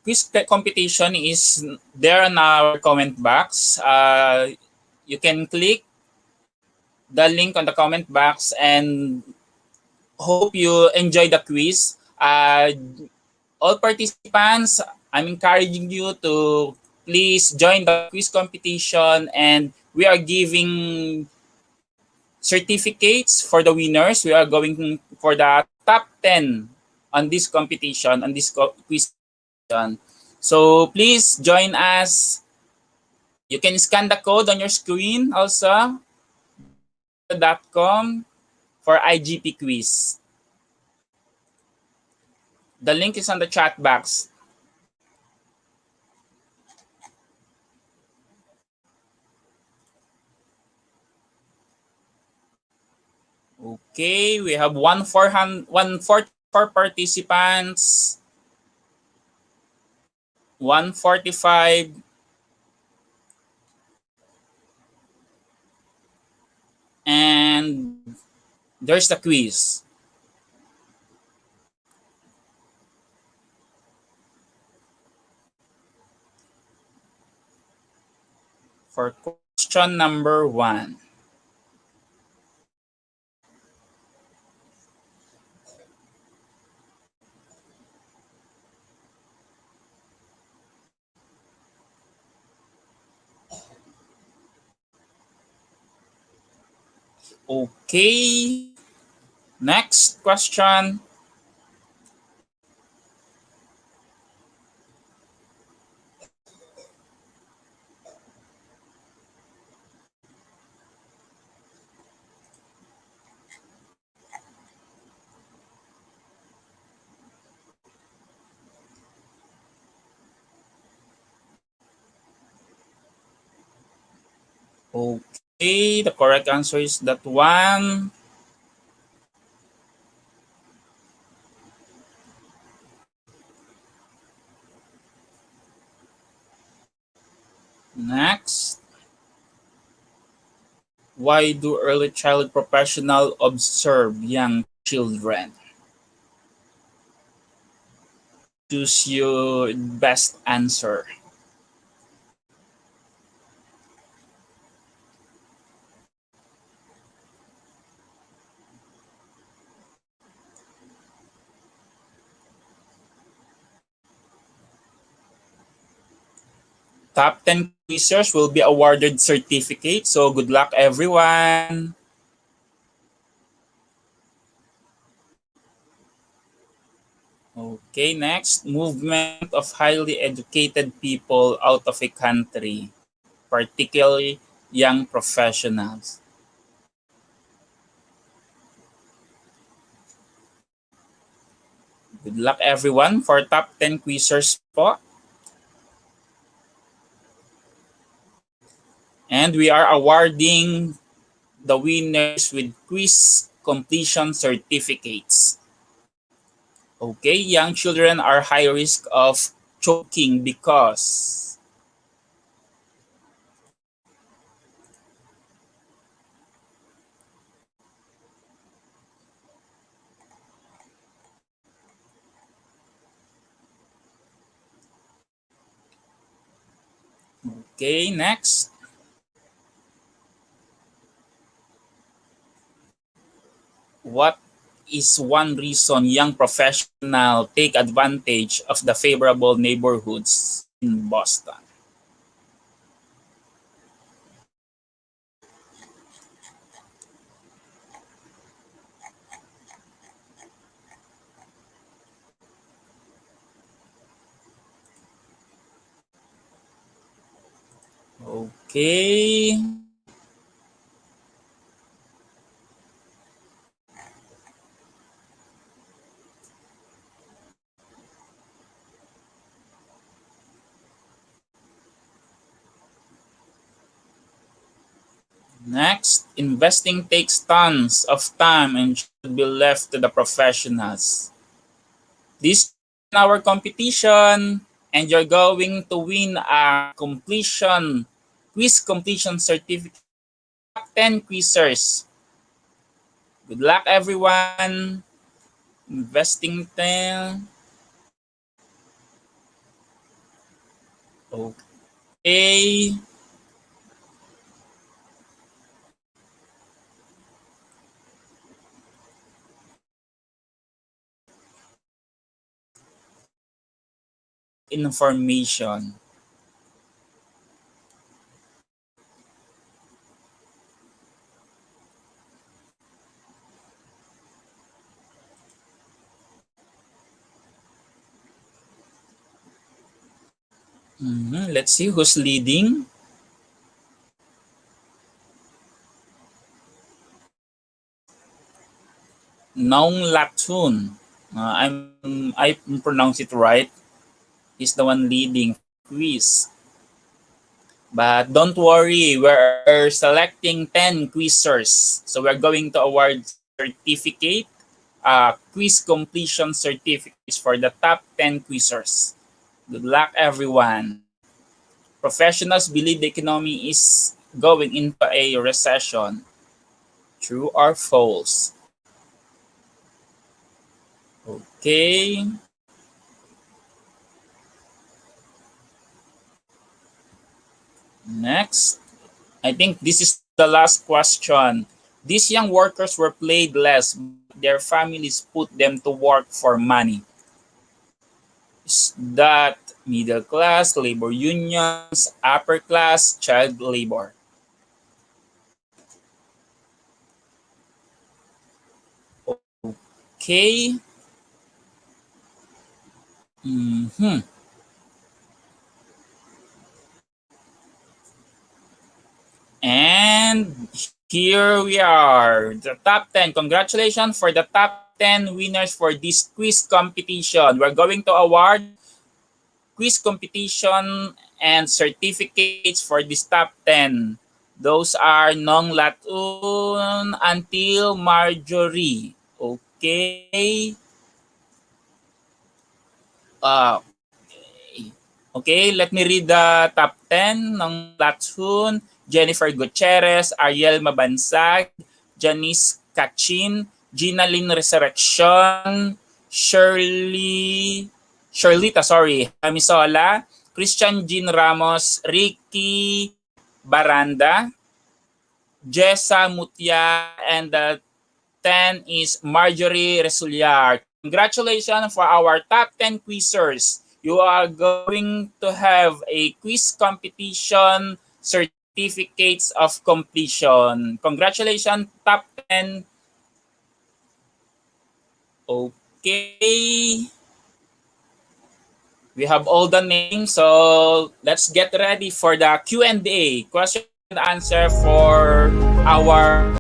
quiz competition is there on our comment box. You can click the link on the comment box and hope you enjoy the quiz. All participants, I'm encouraging you to please join the quiz competition, and we are giving certificates for the winners. We are going for the top 10 on this competition, on this quiz competition. So please join us. You can scan the code on your screen also, barbozza.com for IGP quiz. The link is on the chat box. Okay, we have 144 participants, 145, and there's the quiz. For question number 1. Okay, next question. Okay, the correct answer is that one. Next. Why do early child professionals observe young children? Choose your best answer. Top 10 quizzers will be awarded certificates. So good luck, everyone. Okay, next. Movement of highly educated people out of a country, particularly young professionals. Good luck, everyone, for top 10 quizzers po. And we are awarding the winners with quiz completion certificates. Okay, young children are high risk of choking because. Okay, next. What is one reason young professionals take advantage of the favorable neighborhoods in Boston? Okay. Next, investing takes tons of time and should be left to the professionals. This is our competition, and you're going to win a quiz completion certificate. Top 10 quizzers. Good luck, everyone. Investing 10. Okay. Information. Let's see who's leading. Nong Latun. I pronounce it right. He's the one leading for the quiz. But don't worry, we're selecting 10 quizzers. So we're going to award certificate, quiz completion certificates for the top 10 quizzers. Good luck, everyone. Professionals believe the economy is going into a recession. True or false? Okay. Next. I think this is the last question. These young workers were paid less, but their families put them to work for money. Is that middle class, labor unions, upper class, child labor? Okay. Mm-hmm. And here we are, the top 10. Congratulations for the top 10 winners for this quiz competition. We're going to award quiz competition and certificates for this top 10. Those are Nong Latun until Marjorie. Okay. Uh, Okay, let me read the top 10 ng Latun. Jennifer Gutierrez, Ariel Mabansag, Janice Kachin, Gina Lynn Resurrection, Hamisola, Christian Jean Ramos, Ricky Baranda, Jessa Mutia, and the 10 is Marjorie Resular. Congratulations for our top 10 quizzers. You are going to have a quiz competition certificates of completion. Congratulations, top 10. Okay. We have all the names, so let's get ready for the Q&A, question and answer for our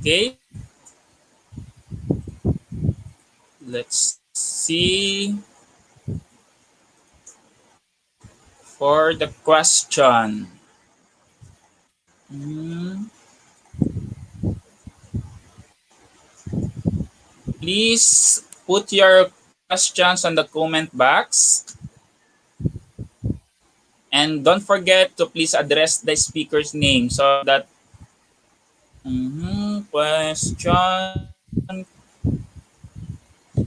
okay. Let's see for the question. Hmm, Please put your questions on the comment box. And don't forget to please address the speaker's name so that question.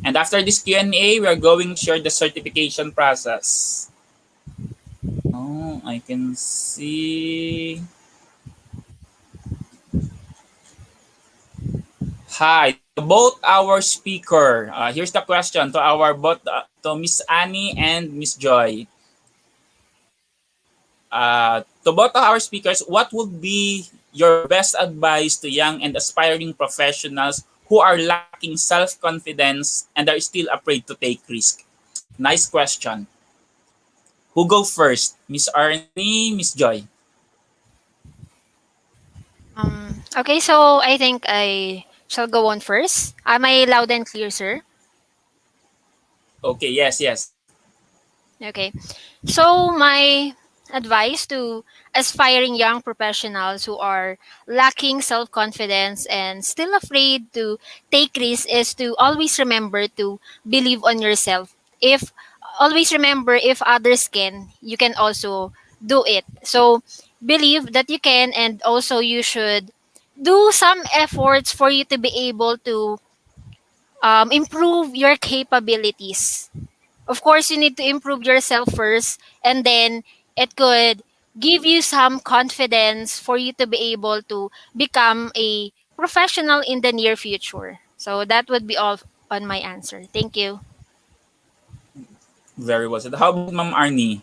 And after this Q&A, we are going to share the certification process. Oh, I can see. Hi, to both our speaker. Here's the question to our both to Miss Annie and Miss Joy. To both of our speakers, what would be your best advice to young and aspiring professionals who are lacking self-confidence and are still afraid to take risk? Nice question. Who go first? Miss Arnie, Miss Joy. Okay, so I think I shall go on first. Am I loud and clear, sir? Okay, yes, yes. Okay. So, my advice to aspiring young professionals who are lacking self confidence and still afraid to take risks is to always remember to believe on yourself. If always remember, if others can, you can also do it. So, believe that you can, and also you should do some efforts for you to be able to improve your capabilities. Of course, you need to improve yourself first, and then it could give you some confidence for you to be able to become a professional in the near future. So that would be all on my answer. Thank you. Very well said. How about Ma'am Arnie?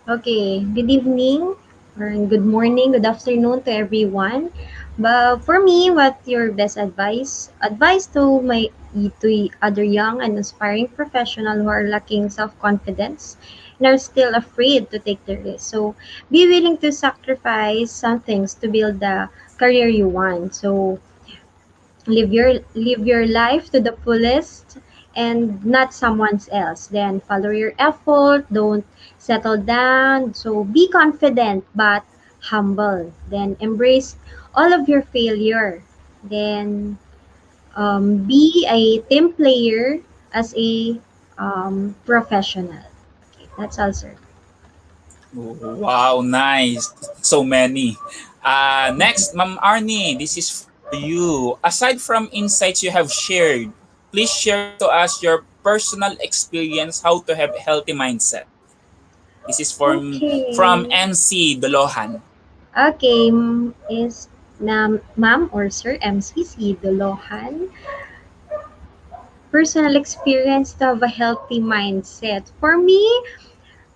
Okay, good evening or good morning, good afternoon to everyone. But for me, what your best advice to my to other young and aspiring professional who are lacking self-confidence and are still afraid to take the risk. So be willing to sacrifice some things to build the career you want. So live your life to the fullest and not someone's else. Then follow your effort, don't settle down. So be confident but humble. Then embrace all of your failure. Then be a team player as a professional. Okay, that's all, sir. Wow, nice. So many. Next, Ma'am Arnie, this is for you. Aside from insights you have shared, please share to us your personal experience how to have healthy mindset. This is from Okay. MC Dolohan. Okay, is na ma'am or sir MCC Dolohan. Personal experience to have a healthy mindset. For me,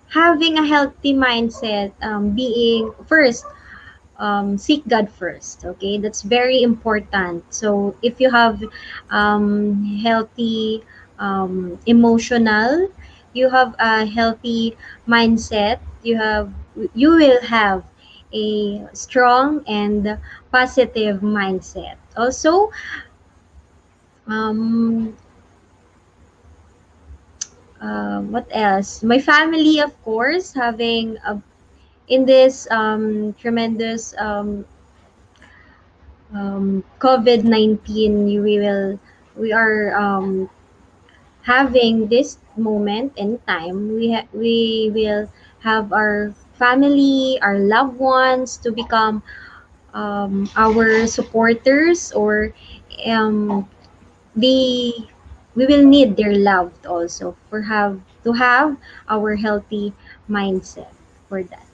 having a healthy mindset, being first, seek God first. Okay, that's very important. So if you have healthy emotional, you have a healthy mindset. You will have a strong and positive mindset. Also, um, what else? My family, of course, having in this tremendous COVID-19, we are having this moment in time. We will have our family, our loved ones to become our supporters, or um, they we will need their love also for have to have our healthy mindset for that.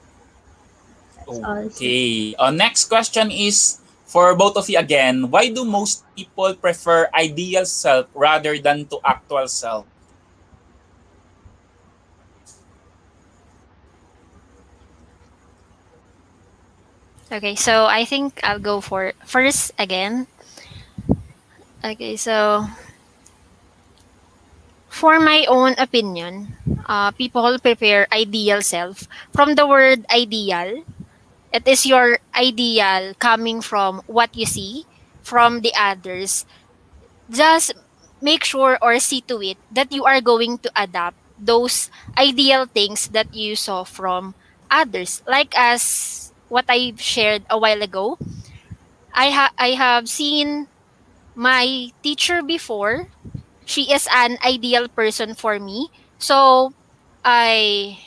That's all, sir. Okay. Next question is for both of you again. Why do most people prefer ideal self rather than to actual self? Okay, so I think I'll go for first again. Okay, so for my own opinion, people prepare ideal self from the word ideal. It is your ideal coming from what you see from the others. Just make sure or see to it that you are going to adapt those ideal things that you saw from others. Like as what I shared a while ago, I have seen my teacher before. She is an ideal person for me. So I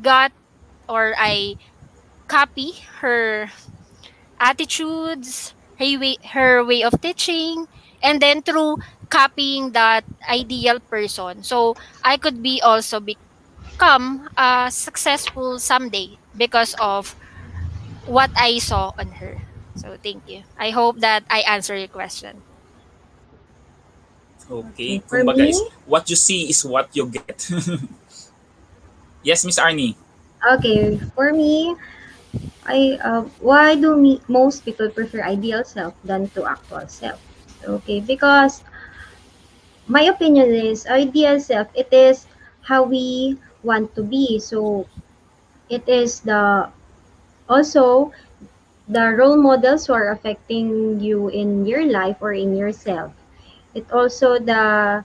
got or I copy her attitudes, her way of teaching, and then through copying that ideal person. So I could be also become successful someday because of what I saw on her. So thank you. I hope that I answer your question. Okay. Okay, for Kumbaga is me, what you see is what you get. Yes, Miss Arnie. why do most people prefer ideal self than to actual self? Okay, because my opinion is ideal self, it is how we want to be. So it is the also the role models who are affecting you in your life or in yourself. It also the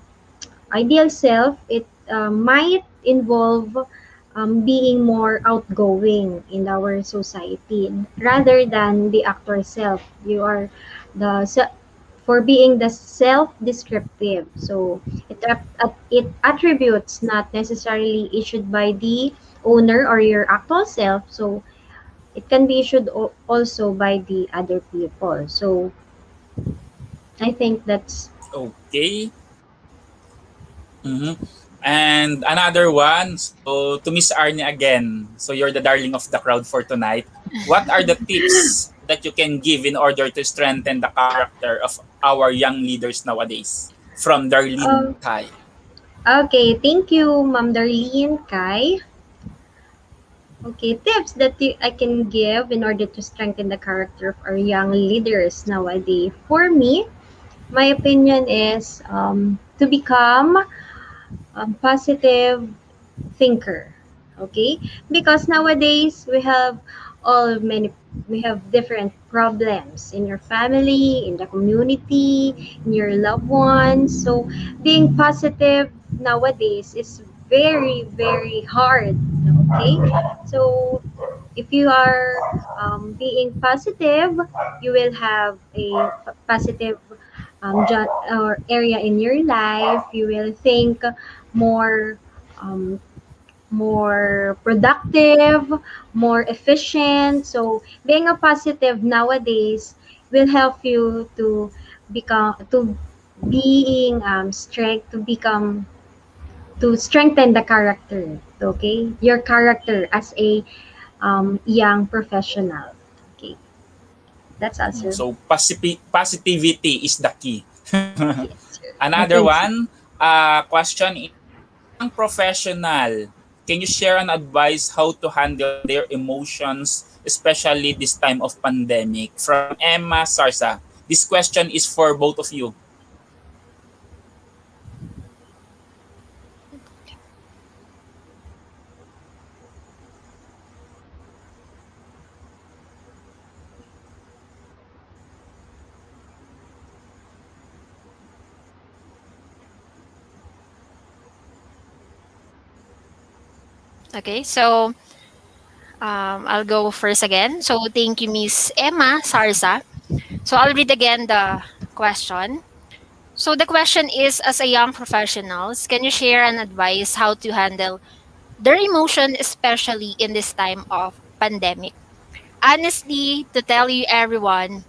ideal self, it might involve being more outgoing in our society rather than the actor self. You are for being the self-descriptive. So it attributes not necessarily issued by the owner or your actual self. So it can be issued also by the other people. So I think that's Okay. Mm-hmm. And another one, so to Miss Arnie again. So you're the darling of the crowd for tonight. What are the tips that you can give in order to strengthen the character of our young leaders nowadays? From Darlene uh, Kai. okay. Thank you, Ma'am Darlene, Kai. Okay, tips that I can give in order to strengthen the character of our young leaders nowadays. For me, my opinion is to become positive thinker. Okay, because nowadays we have different problems in your family, in the community, in your loved ones. So being positive nowadays is very hard. Okay, so if you are being positive, you will have a positive or area in your life. You will think more um, more productive, more efficient. So being a positive nowadays will help you to become to being strength to become to strengthen the character. Okay, your character as a young professional. Okay, that's Mm, answer. so positivity is the key. Yes, sir. I Another think so. one, question is, as a young professional, can you share an advice how to handle their emotions, especially this time of pandemic? From Emma Sarsa. This question is for both of you. Okay, so I'll go first again. So thank you, Miss Emma Sarza. So I'll read again the question. So the question is, as a young professionals, can you share an advice how to handle their emotion, especially in this time of pandemic? Honestly, to tell you everyone,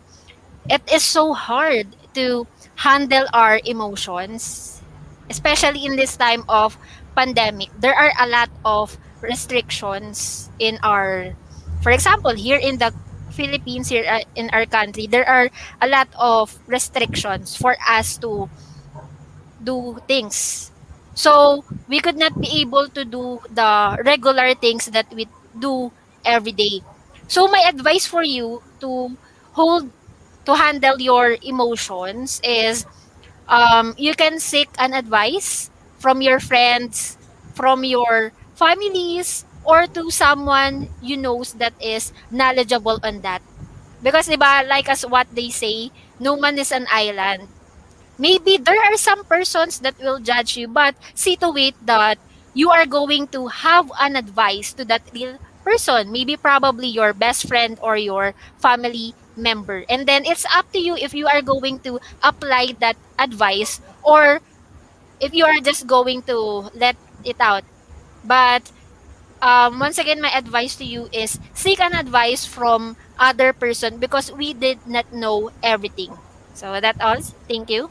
it is so hard to handle our emotions, especially in this time of pandemic. There are a lot of restrictions in our, for example, here in the Philippines, here in our country, there are a lot of restrictions for us to do things. So we could not be able to do the regular things that we do every day. So my advice for you hold to handle your emotions is you can seek an advice from your friends, from your families, or to someone you knows that is knowledgeable on that. Because diba, like as what they say, no man is an island. Maybe there are some persons that will judge you, but see to it that you are going to have an advice to that real person, maybe probably your best friend or your family member. And then it's up to you if you are going to apply that advice or if you are just going to let it out. But once again, my advice to you is seek an advice from other person because we did not know everything. So that all. Thank you.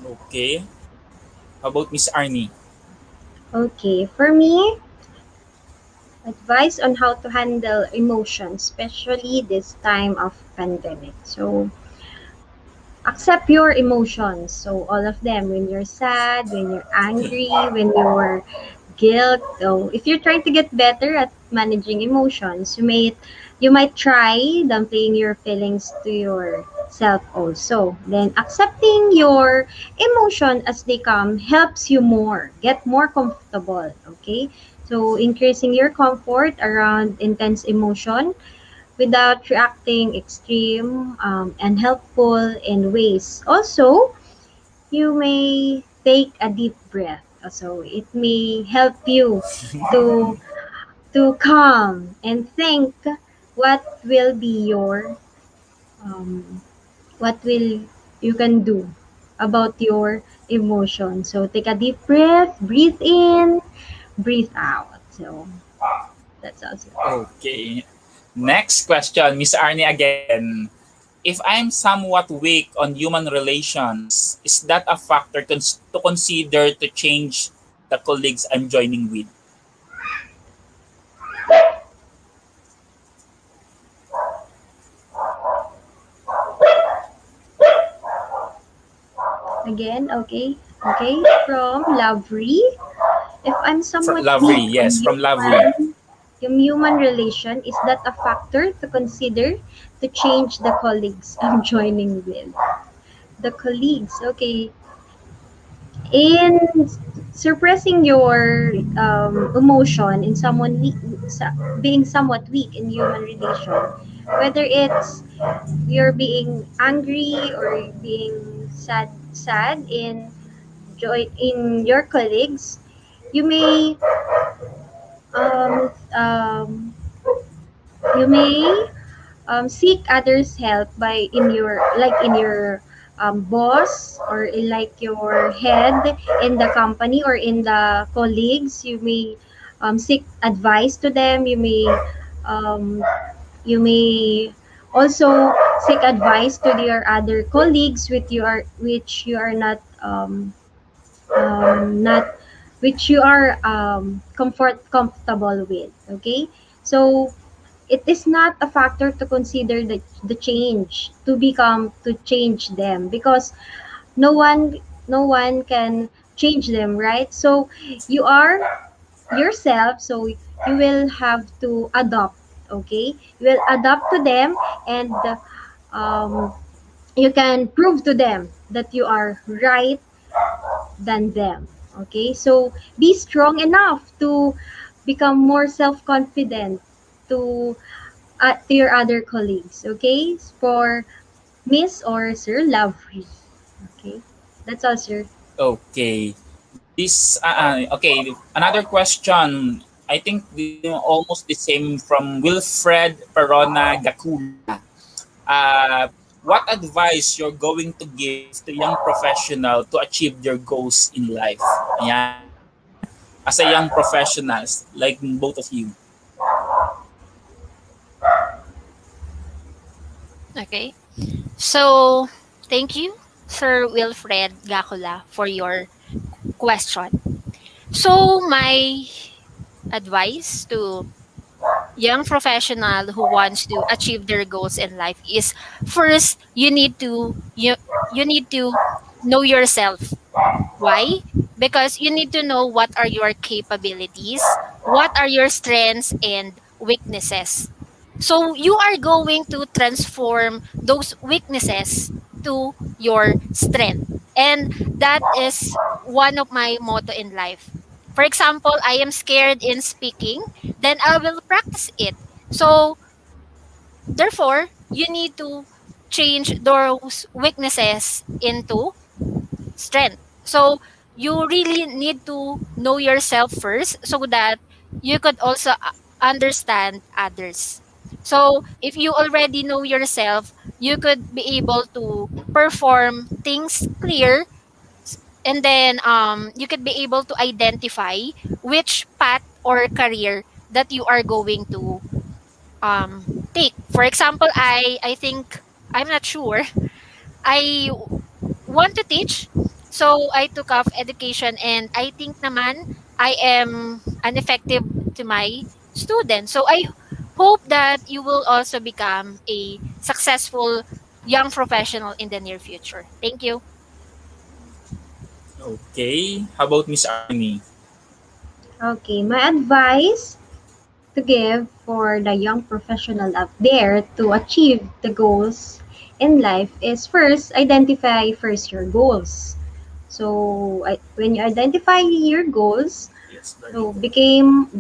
Okay. How about Miss Arnie? Okay, for me, advice on how to handle emotions, especially this time of pandemic. So, accept your emotions. So, all of them, when you're sad, when you're angry, when you're guilt. So, if you're trying to get better at managing emotions, you might try downplaying your feelings to yourself also. Then accepting your emotion as they come helps you more, get more comfortable, okay? So increasing your comfort around intense emotion without reacting extreme and helpful in ways. Also, you may take a deep breath. So it may help you to calm and think what will be your um, what will you can do about your emotion. So take a deep breath, breathe in, breathe out. So that's also. Okay. Next question, Miss Arnie again. If I'm somewhat weak on human relations, is that a factor to consider to change the colleagues I'm joining with? Again, okay. Okay, from Lavri. If I'm somewhat Lavri, weak on yes, from Lavri. human relation, is that a factor to consider to change the colleagues I'm joining with? The colleagues, okay. In suppressing your emotion in being somewhat weak in human relation, whether it's you're being angry or being sad in your colleagues, you may um, um, you may seek others help by in your boss or in like your head in the company or in the colleagues. You may seek advice to them. Um, you may also seek advice to your other colleagues which you are not which you are comfortable with. Okay, so it is not a factor to consider the change to change them, because no one no one can change them, right? So you are yourself, so you will have to adopt. Okay, you will adapt to them, and um, you can prove to them that you are right than them. Okay, so be strong enough to become more self-confident to to your other colleagues. Okay, for Miss or Sir Lovely. Okay, that's all, sir. Okay. Okay, another question. I think almost the same from Wilfred Perona Gakula. Uh, what advice you're going to give to young professional to achieve their goals in life? Ayan. As a young professionals, like both of you. Okay. So, thank you, Sir Wilfred Gakula, for your question. So, my advice to young professional who wants to achieve their goals in life is, first you need to know yourself. Why? Because you need to know what are your capabilities, what are your strengths and weaknesses. So you are going to transform those weaknesses to your strength. And that is one of my motto in life. For example, I am scared in speaking, then I will practice it. So therefore, you need to change those weaknesses into strength. So you really need to know yourself first so that you could also understand others. So if you already know yourself, you could be able to perform things clear, and then you could be able to identify which path or career that you are going to take. For example, I think, I'm not sure, I want to teach. So I took off education, and I think naman I am an effective to my students. So I hope that you will also become a successful young professional in the near future. Thank you. Okay. How about Miss Arnie? Okay, my advice to give for the young professional out there to achieve the goals in life is first identify first your goals. So when you identify your goals, Yes, very so good.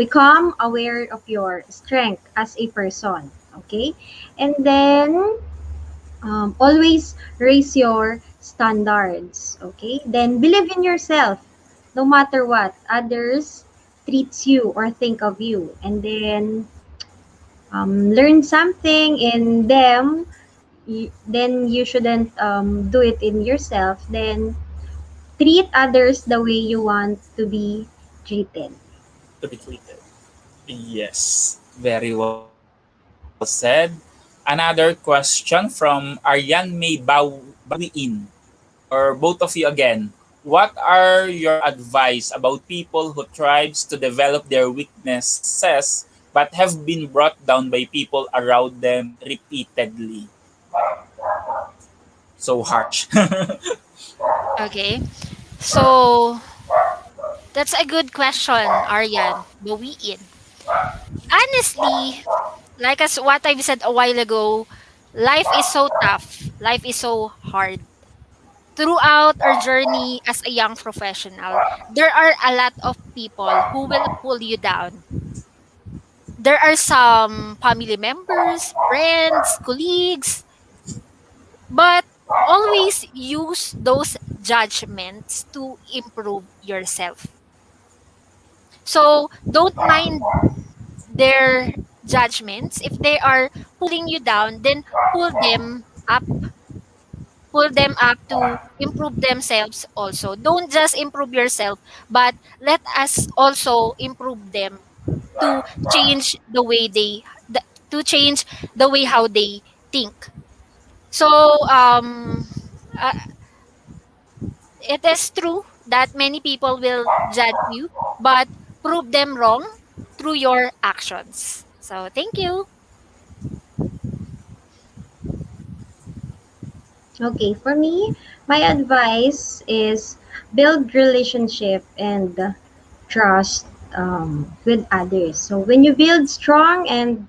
become aware of your strength as a person. Okay, and then always raise your standards. Okay, then believe in yourself, no matter what others treats you or think of you, and then learn something in them, then you shouldn't do it in yourself. Then treat others the way you want to be treated. To be treated. Yes, very well said. Another question from Aryan May Bawiin, or both of you again. What are your advice about people who tries to develop their weaknesses but have been brought down by people around them repeatedly? So harsh. Okay. So that's a good question, Aryan. Bawiin. Honestly, like as what I've said a while ago, life is so tough. Life is so hard. Throughout our journey as a young professional, there are a lot of people who will pull you down. There are some family members, friends, colleagues, but always use those judgments to improve yourself. So don't mind their judgments. If they are pulling you down, then pull them up, pull them up to improve themselves also. Don't just improve yourself, but let us also improve them to change the way to change the way how they think. So uh, it is true that many people will judge you, but prove them wrong through your actions. So thank you. Okay, for me, my advice is build relationship and trust with others. So when you build strong and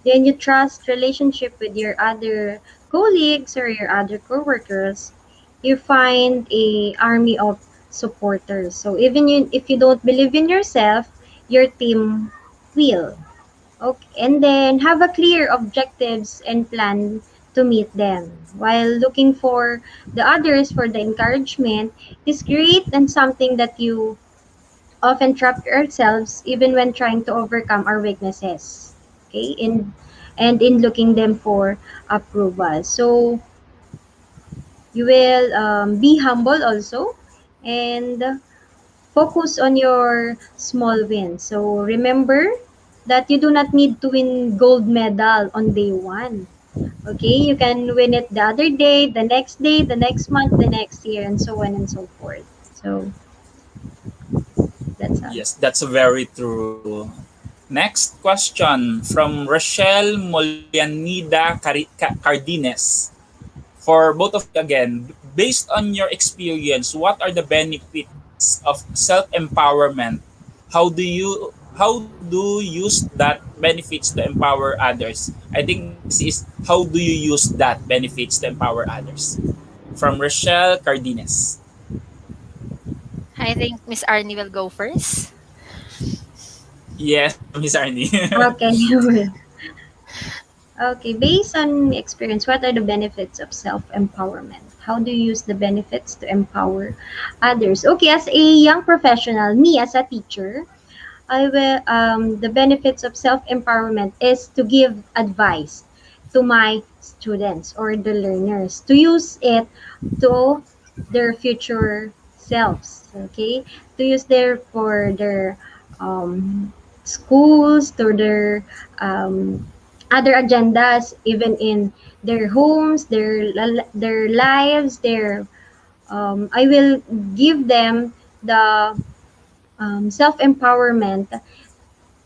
then you trust relationship with your other colleagues or your other coworkers, you find a army of supporters. So even if you don't believe in yourself, your team will. Okay, and then have a clear objectives and plan to meet them. While looking for the others for the encouragement is great and something that you often trap ourselves even when trying to overcome our weaknesses. Okay, in looking them for approval. So you will be humble also and focus on your small wins. So remember that you do not need to win gold medal on day one. Okay, you can win it the other day, the next month, the next year, and so on and so forth. So that's all. Yes, that's very true. Next question from Rochelle Molianida Cardines. For both of you again, based on your experience, what are the benefits of self-empowerment? How do you use that benefits to empower others? I think this is how do you use that benefits to empower others? From Rochelle Cardines. I think Miss Arnie will go first. Yes, Miss Arnie. Okay. Okay, based on experience, what are the benefits of self-empowerment? How do you use the benefits to empower others? Okay, as a young professional, me as a teacher, I will the benefits of self-empowerment is to give advice to my students or the learners to use it to their future selves. Okay, to use there for their schools, to their um, other agendas, even in their homes, their lives, their I will give them the self empowerment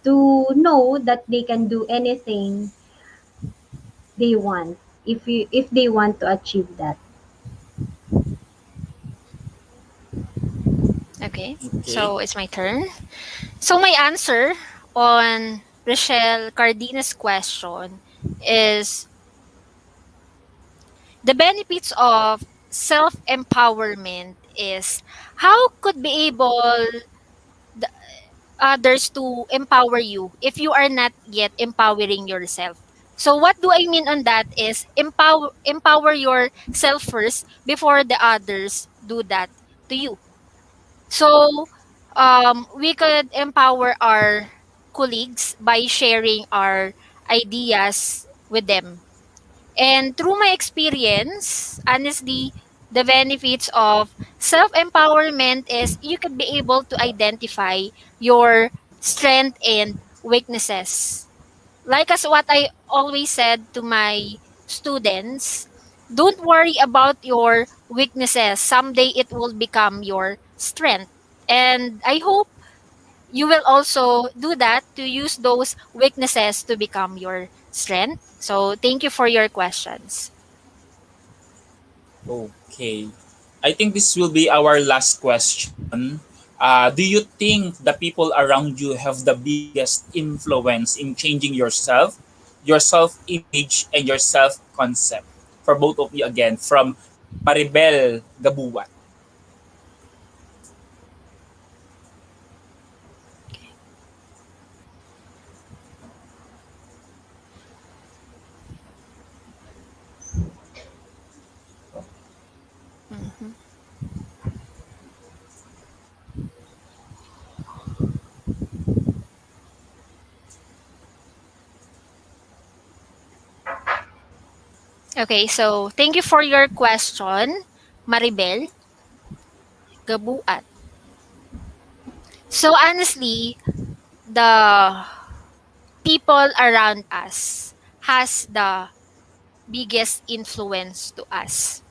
to know that they can do anything they want if they want to achieve that. Okay, Okay. so it's my turn. So my answer on Rochelle Cardina's question is the benefits of self-empowerment is how could be able the others to empower you if you are not yet empowering yourself. So what do I mean on that is empower yourself first before the others do that to you. So we could empower our colleagues by sharing our ideas with them. And through my experience, honestly, the benefits of self empowerment is you could be able to identify your strength and weaknesses. Like as what I always said to my students, don't worry about your weaknesses. Someday it will become your strength. And I hope you will also do that to use those weaknesses to become your strength. So thank you for your questions. Okay. I think this will be our last question. Do you think the people around you have the biggest influence in changing yourself, your self image, and your self concept? For both of you again, from Maribel Gabuat. Mhm. Okay, so thank you for your question, Maribel Gabuat. So honestly, the people around us has the biggest influence to us.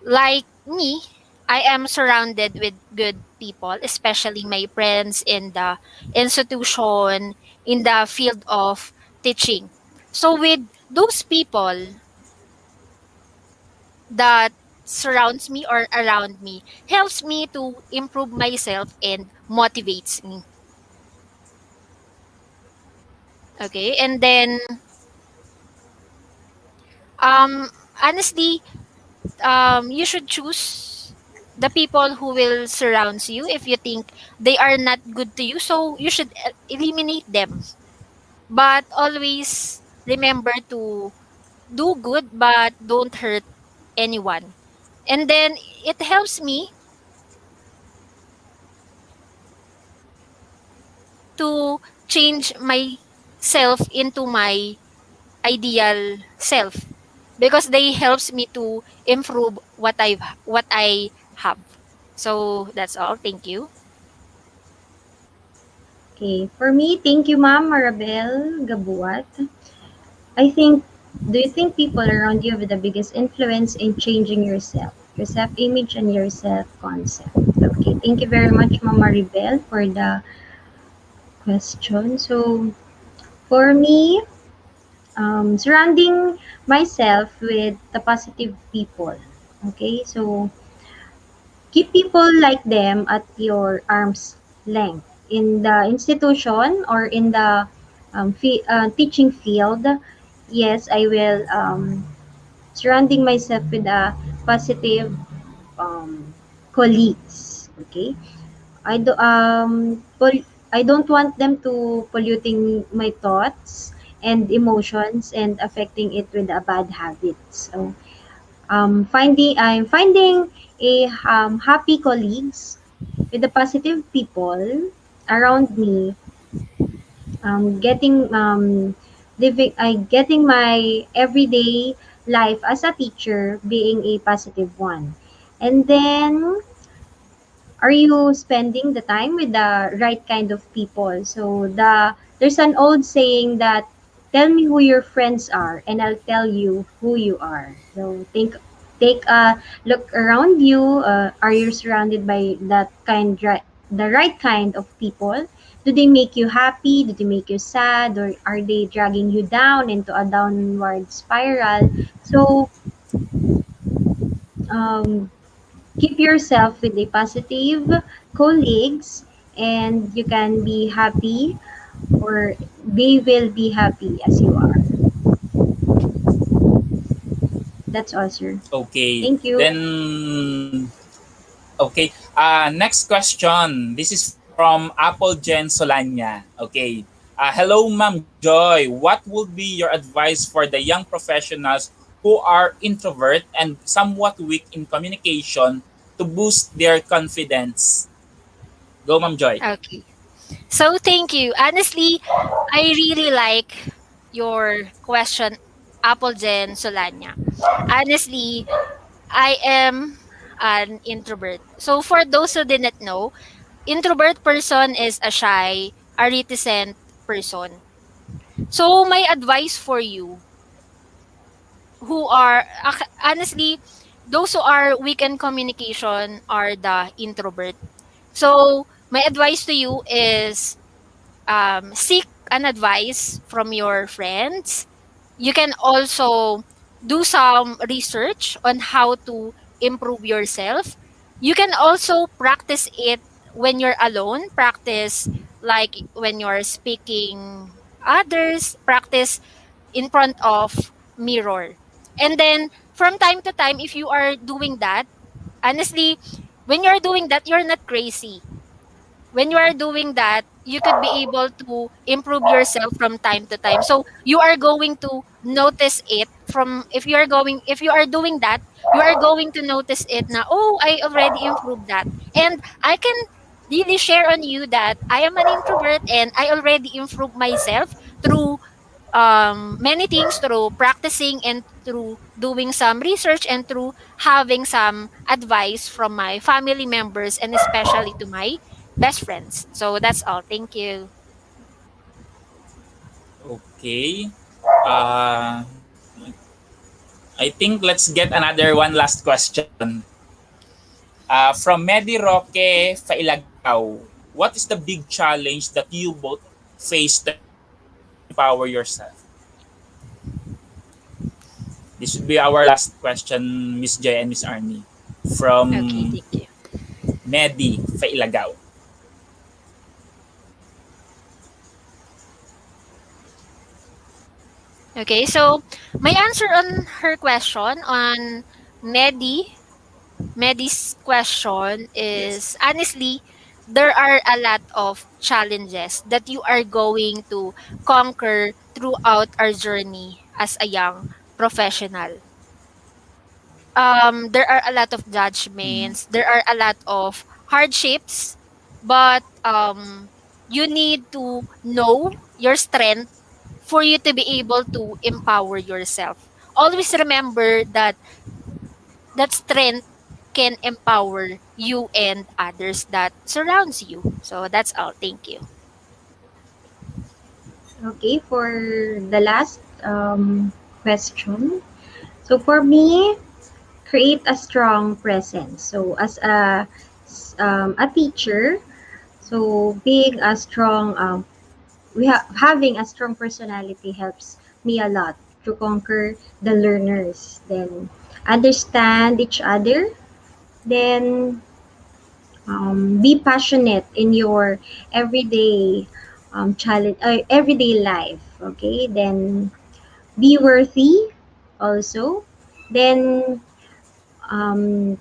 Like me, I am surrounded with good people, especially my friends in the institution, in the field of teaching. So with those people that surrounds me or around me helps me to improve myself and motivates me. Okay, and then um honestly, you should choose the people who will surrounds you if you think they are not good to you, so you should eliminate them, but always remember to do good but don't hurt anyone. And then it helps me to change myself into my ideal self because they helps me to improve what I have. So that's all. Thank you. Okay, for me, thank you, Ma'am Marabel Gabuat. I think, do you think people around you have the biggest influence in changing yourself, your self-image and your self-concept? Okay, thank you very much, Ma'am Maribel, for the question. So, for me, surrounding myself with the positive people. Okay, so keep people like them at your arm's length in the institution or in the teaching field. Yes, I will surrounding myself with a positive colleagues. Okay, I don't want them to polluting my thoughts and emotions and affecting it with a bad habits. So I'm finding a happy colleagues with the positive people around me. Getting living I getting my everyday life as a teacher being a positive one. And then, are you spending the time with the right kind of people? So there's an old saying that tell me who your friends are and I'll tell you who you are. So take a look around you. Are you surrounded by the right kind of people? Do they make you happy? Do they make you sad? Or are they dragging you down into a downward spiral? So, um, keep yourself with a positive colleagues, and you can be happy, or they will be happy as you are. That's all, sir. Okay. Thank you. Okay. Next question. This is from Apple Gen Solanya. Okay. Hello, Ma'am Joy. What would be your advice for the young professionals who are introvert and somewhat weak in communication to boost their confidence? Go, Ma'am Joy. Okay. So thank you. Honestly, I really like your question, Apple Gen Solanya. Honestly, I am an introvert. So for those who did not know, introvert person is a shy, a reticent person. So my advice for you who are honestly those who are weak in communication are the introvert. So my advice to you is seek an advice from your friends. You can also do some research on how to improve yourself. You can also practice it when you're alone. Practice like when you're speaking others. Practice in front of mirror. And then from time to time, if you are doing that, honestly, when you're doing that, you're not crazy. When you are doing that, you could be able to improve yourself from time to time. So you are going to notice it from if you are doing that, you are going to notice it na, oh, I already improved that. And I can really share on you that I am an introvert and I already improved myself through many things, through practicing and through doing some research and through having some advice from my family members and especially to my best friends. So that's all. Thank you. Okay. Uh, I think let's get another one last question. From Medi Roque Failagaw. What is the big challenge that you both face to empower yourself? This would be our last question, Miss Jay and Miss Army. Okay, From thank you. Medi Failagaw. Okay, so my answer on her question on Medi Medi's question is Yes. honestly, there are a lot of challenges that you are going to conquer throughout our journey as a young professional. There are a lot of judgments, there are a lot of hardships, but you need to know your strength for you to be able to empower yourself. Always remember that strength can empower you and others that surrounds you. So that's all. Thank you. Okay, for the last question. So for me, create a strong presence. So as a teacher, so being a strong having a strong personality helps me a lot to conquer the learners, then understand each other, then be passionate in your everyday challenge, everyday life. Okay, then be worthy also, then um,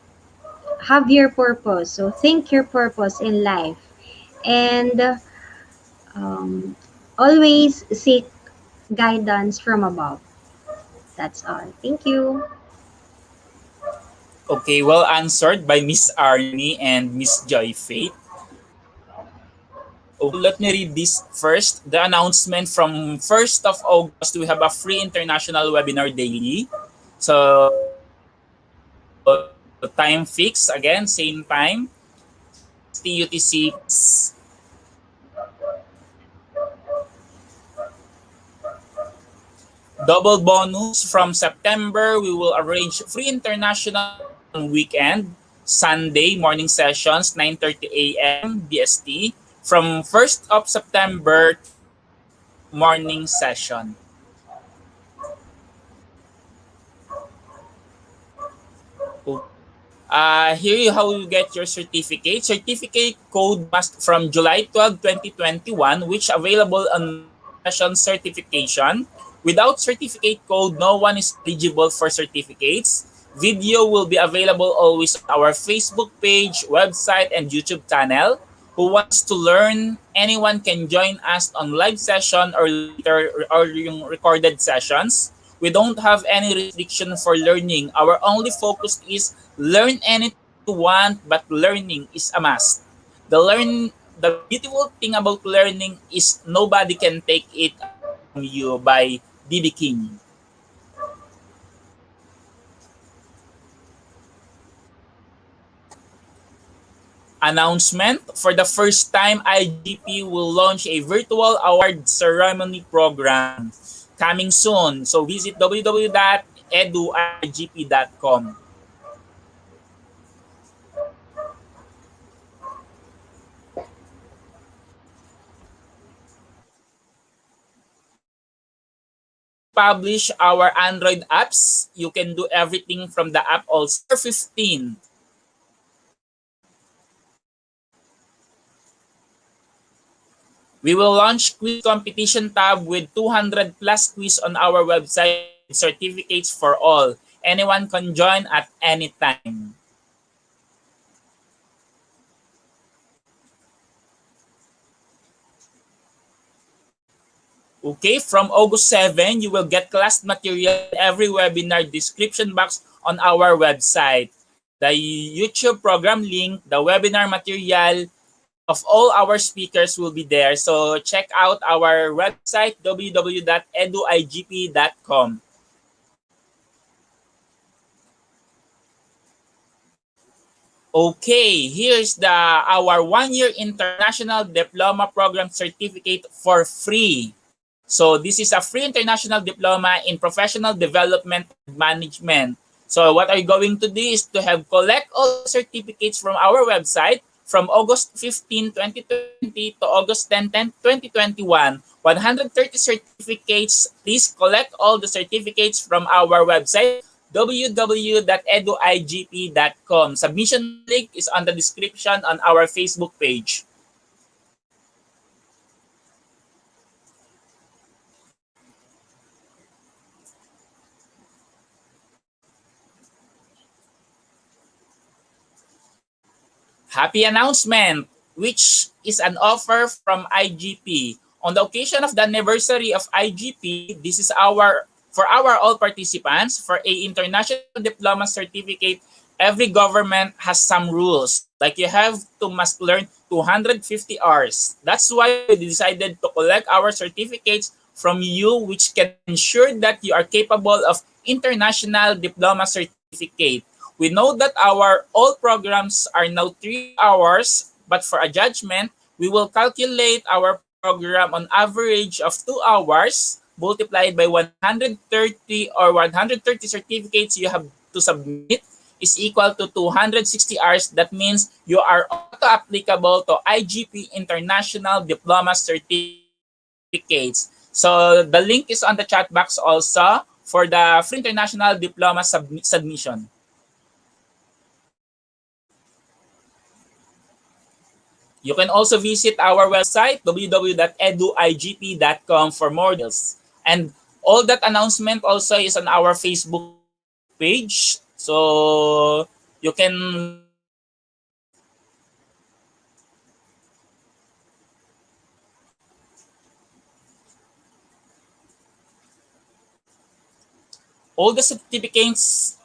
have your purpose. So think your purpose in life, and um, always seek guidance from above. That's all. Thank you. Okay, well answered by Miss Arnie and Miss Joy Faith. Okay, so let me read this first. The announcement from 1st of August, we have a free international webinar daily. So time fix, again, same time, 6 TUT6. Double bonus from September, we will arrange free international webinar on weekend, Sunday morning sessions, 9:30 a.m. BST. from 1st of September to morning session. Okay. Here you how you get your certificate. Certificate code must from July 12, 2021, which available on morning session certification. Without certificate code, no one is eligible for certificates. Video will be available always on our Facebook page, website, and YouTube channel. Who wants to learn, anyone can join us on live session or later or yung recorded sessions. We don't have any restriction for learning. Our only focus is learn anything you want, but learning is a must. The beautiful thing about learning is nobody can take it away from you by BB King. Announcement: for the first time, IGP will launch a virtual award ceremony program coming soon. So visit www.eduigp.com. We publish our Android apps. You can do everything from the app also. 15. We will launch quiz competition tab with 200 plus quiz on our website with certificates for all. Anyone can join at any time. Okay, from August 7, you will get class material in every webinar description box on our website. The YouTube program link, the webinar material of all our speakers will be there. So check out our website www.eduigp.com. Okay, here's the our 1-year international diploma program certificate for free. So this is a free international diploma in professional development and management. So what are you going to do is to have collect all the certificates from our website from August 15, 2020 to August 10, 2021. 130 certificates. Please collect all the certificates from our website www.eduigp.com. Submission link is on the description on our Facebook page. Happy announcement, which is an offer from IGP. On the occasion of the anniversary of IGP, this is our for our all participants for a international diploma certificate. Every government has some rules. Like you have to must learn 250 hours. That's why we decided to collect our certificates from you, which can ensure that you are capable of international diploma certificate. We know that our all programs are now 3 hours, but for a judgment, we will calculate our program on average of 2 hours multiplied by 130 or 130 certificates you have to submit is equal to 260 hours. That means you are auto applicable to IGP International Diploma Certificates. So the link is on the chat box also for the free international diploma submission. You can also visit our website www.eduigp.com for more details. And all that announcement also is on our Facebook page. So you can all the certificates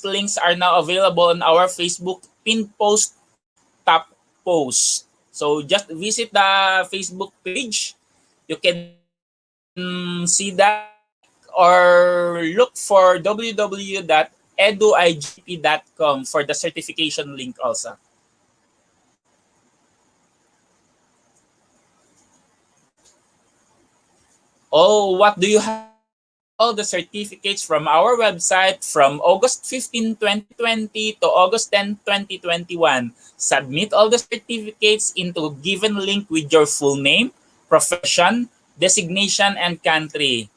links are now available on our Facebook pin post top post. So just visit the Facebook page. You can see that or look for www.eduigp.com for the certification link also. Oh, what do you have all the certificates from our website from August 15, 2020 to August 10, 2021. Submit all the certificates into given link with your full name, profession, designation, and country.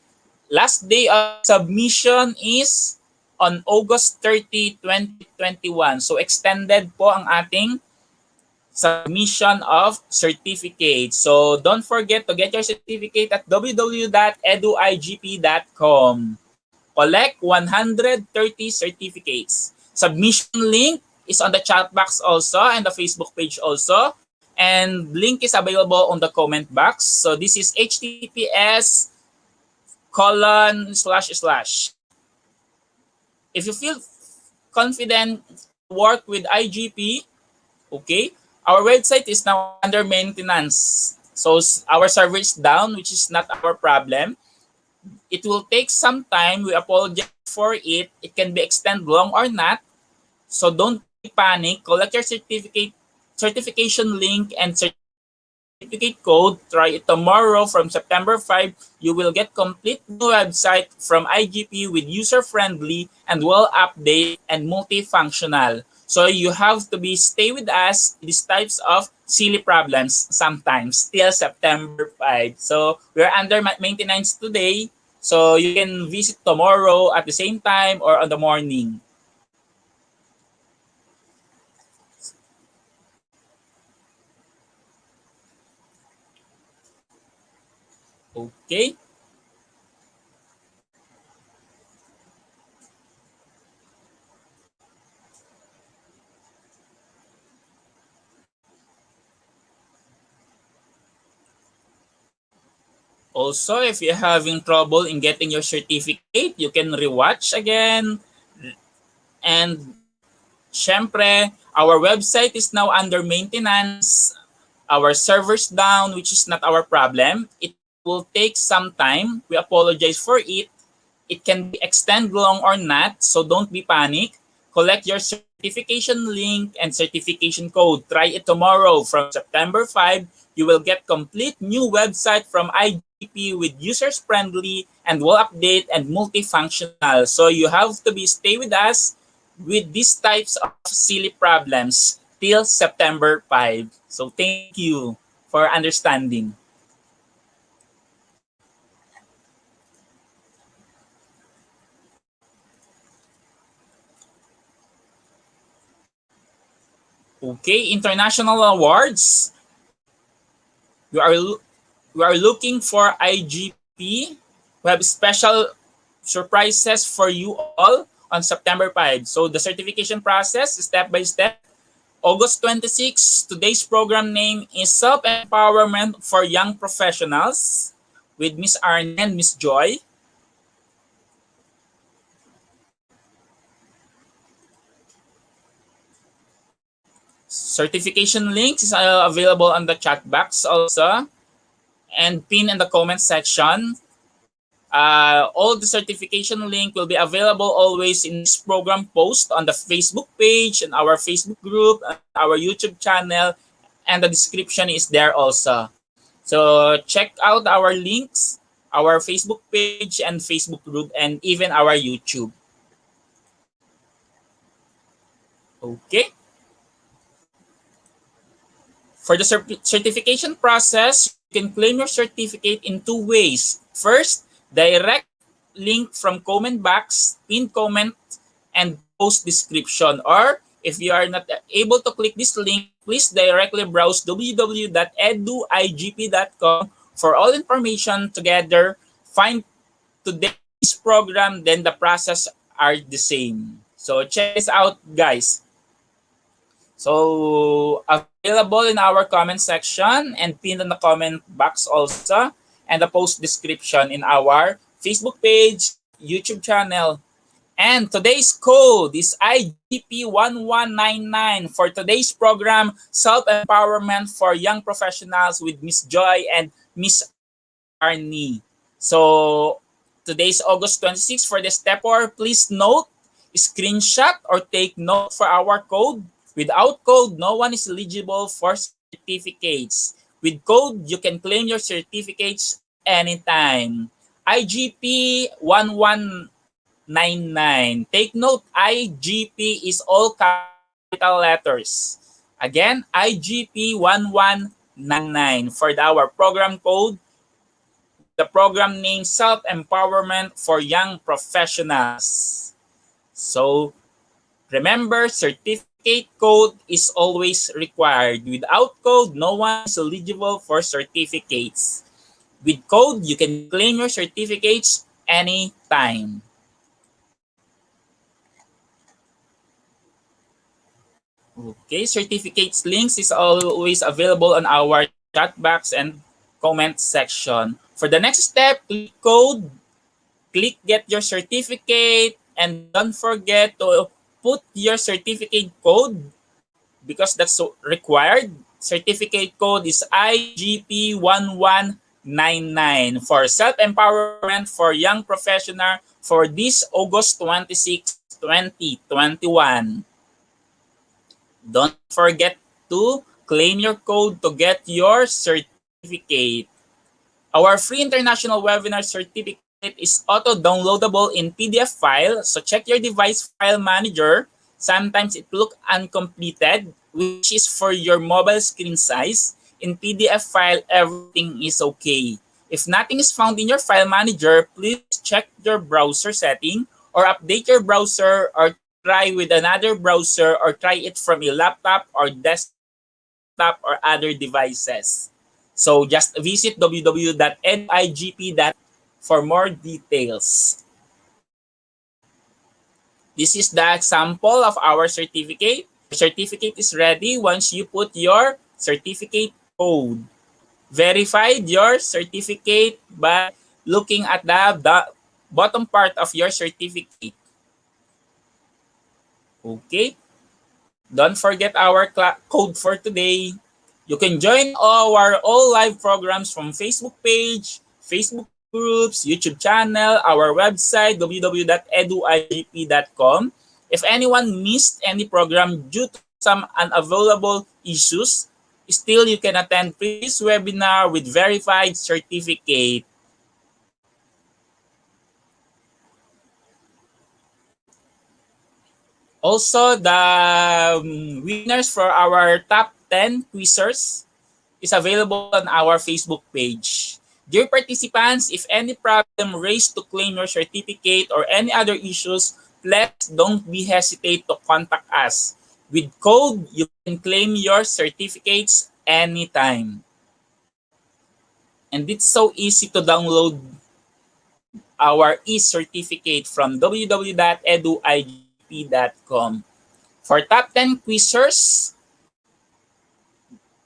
Last day of submission is on August 30, 2021. So extended po ang ating submission of certificates. So don't forget to get your certificate at www.eduigp.com. Collect 130 certificates. Submission link is on the chat box also and the Facebook page also. And link is available on the comment box. So this is https:// If you feel confident to work with IGP, okay, our website is now under maintenance. So our server is down, which is not our problem. It will take some time. We apologize for it. It can be extended long or not. So don't panic. Collect your certification link and certificate code. Try it tomorrow from September 5. You will get complete new website from IGP with user-friendly and well-updated and multifunctional. So you have to stay with us these types of silly problems sometimes till September 5. So we're under maintenance today. So you can visit tomorrow at the same time or on the morning. Okay. Also, if you're having trouble in getting your certificate, you can rewatch again. And syempre, our website is now under maintenance. Our server's down, which is not our problem. It will take some time. We apologize for it. It can be extended long or not, so don't be panic. Collect your certification link and certification code. Try it tomorrow from September 5. You will get complete new website from IGP with users friendly and well updated and multifunctional. So you have to stay with us with these types of silly problems till September 5. So thank you for understanding. Okay, international awards. We are we are looking for IGP. We have special surprises for you all on September 5. So the certification process, step by step. August 26, today's program name is Self-Empowerment for Young Professionals with Miss Arne and Miss Joy. Certification links is available on the chat box also and pin in the comment section. All the certification link will be available always in this program post on the Facebook page and our Facebook group, and our YouTube channel, and the description is there also. So check out our links, our Facebook page and Facebook group, and even our YouTube. Okay. For the certification process, you can claim your certificate in two ways. First, direct link from comment box, pinned comment, and post description. Or if you are not able to click this link, please directly browse www.eduigp.com for all information together. Find today's program, then the process are the same. So check this out, guys. So available in our comment section and pinned in the comment box also, and the post description in our Facebook page, YouTube channel. And today's code is IGP1199 for today's program, Self-Empowerment for Young Professionals with Miss Joy and Miss Arnie. So today's August 26 for the step 4. Please note, screenshot or take note for our code. Without code, no one is eligible for certificates. With code, you can claim your certificates anytime. IGP 1199. Take note, IGP is all capital letters. Again, IGP 1199 for our program code with the program name Self-Empowerment for Young Professionals. So remember, certificate code is always required. Without code, no one is eligible for certificates. With code, you can claim your certificates anytime. Okay, certificates links is always available on our chat box and comment section. For the next step, click code, click get your certificate, and don't forget to put your certificate code because that's so required. Certificate code is IGP 1199 for self-empowerment for young professional for this August 26, 2021. Don't forget to claim your code to get your certificate. Our free international webinar certificate is auto-downloadable in PDF file, so check your device file manager. Sometimes it looks uncompleted, which is for your mobile screen size. In PDF file, everything is okay. If nothing is found in your file manager, please check your browser setting or update your browser or try with another browser or try it from a laptop or desktop or other devices. So just visit www.edugp.com for more details. This is the example of our certificate. Your certificate is ready once you put your certificate code. Verified your certificate by looking at the bottom part of your certificate. Okay? Don't forget our code for today. You can join our all live programs from Facebook page, Facebook groups, YouTube channel, our website, www.edugp.com. If anyone missed any program due to some unavailable issues, still you can attend previous webinar with verified certificate. Also, the winners for our top 10 quizzers is available on our Facebook page. Dear participants, if any problem raised to claim your certificate or any other issues, please don't be hesitate to contact us. With code, you can claim your certificates anytime. And it's so easy to download our e-certificate from www.edugp.com. For top 10 quizzers,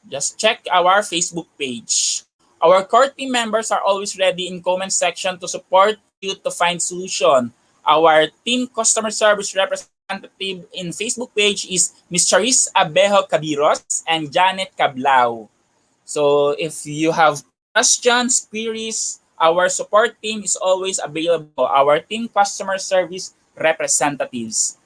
just check our Facebook page. Our core team members are always ready in comment section to support you to find solution. Our team customer service representative in Facebook page is Ms. Charis Abejo Cabiros and Janet Cablao. So if you have questions, queries, our support team is always available. Our team customer service representatives.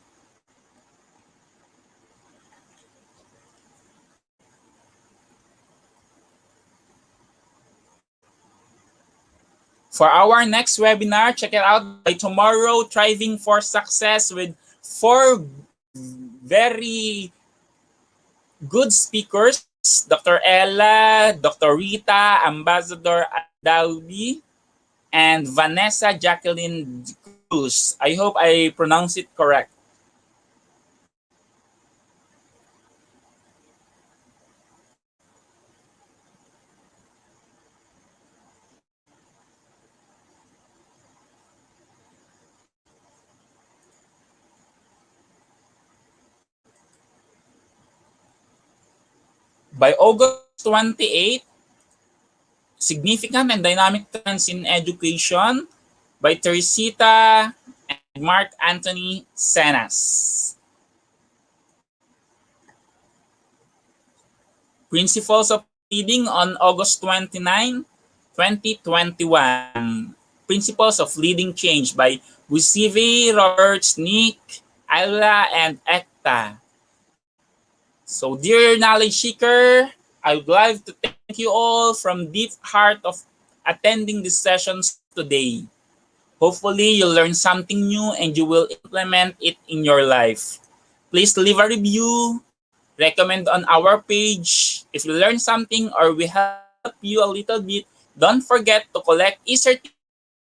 For our next webinar, check it out by tomorrow, Thriving for Success with 4 very good speakers, Dr. Ella, Dr. Rita, Ambassador Daudi, and Vanessa Jacqueline Cruz. I hope I pronounced it correct. By August 28, Significant and Dynamic Trends in Education by Teresita and Mark Anthony Senas. Principles of Leading on August 29, 2021. Principles of Leading Change by Busivi, Roberts, Nick, Ayla, and Ekta. So, dear knowledge seeker, I would like to thank you all from deep heart of attending these sessions today. Hopefully, you'll learn something new and you will implement it in your life. Please leave a review, recommend on our page. If you learn something or we help you a little bit, don't forget to collect e-certificate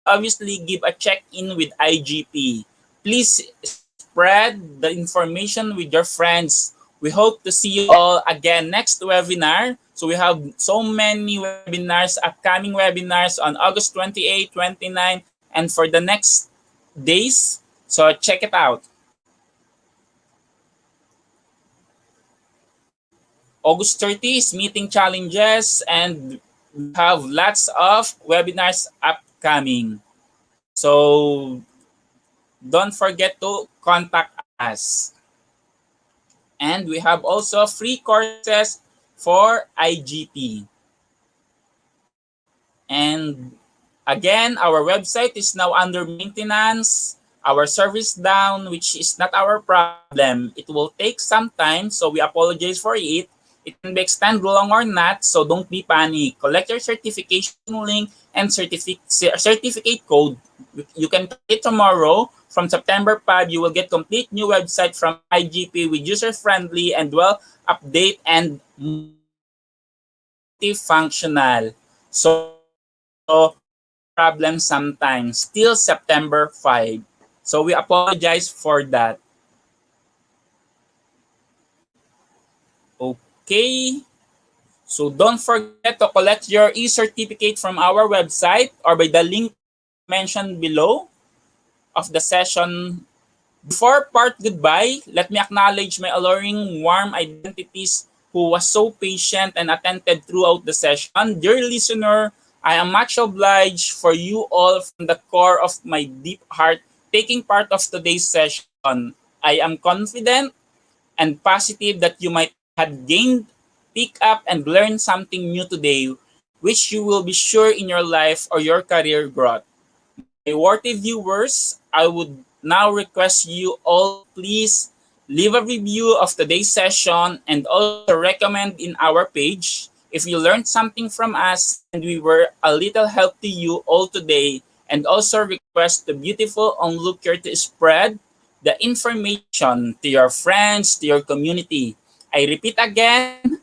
and obviously give a check-in with IGP. Please spread the information with your friends. We hope to see you all again next webinar. So we have so many webinars, upcoming webinars on August 28, 29, and for the next days. So check it out. August 30 is meeting challenges and we have lots of webinars upcoming. So don't forget to contact us. And we have also free courses for IGP. And again, our website is now under maintenance. Our service down, which is not our problem. It will take some time, so we apologize for it. It can be extended long or not, so don't be panic. Collect your certification link and certificate code. You can try it tomorrow. From September 5, you will get complete new website from IGP with user-friendly and well-updated and multifunctional. So we have problems sometimes. Still September 5. So we apologize for that. Okay. So don't forget to collect your e-certificate from our website or by the link mentioned below of the session. Before part goodbye, let me acknowledge my alluring warm identities who was so patient and attentive throughout the session. Dear listener, I am much obliged for you all from the core of my deep heart taking part of today's session. I am confident and positive that you might have gained, pick up, and learn something new today, which you will be sure in your life or your career growth. My worthy viewers, I would now request you all to please leave a review of today's session and also recommend in our page if you learned something from us and we were a little help to you all today, and also request the beautiful onlooker to spread the information to your friends, to your community. I repeat again,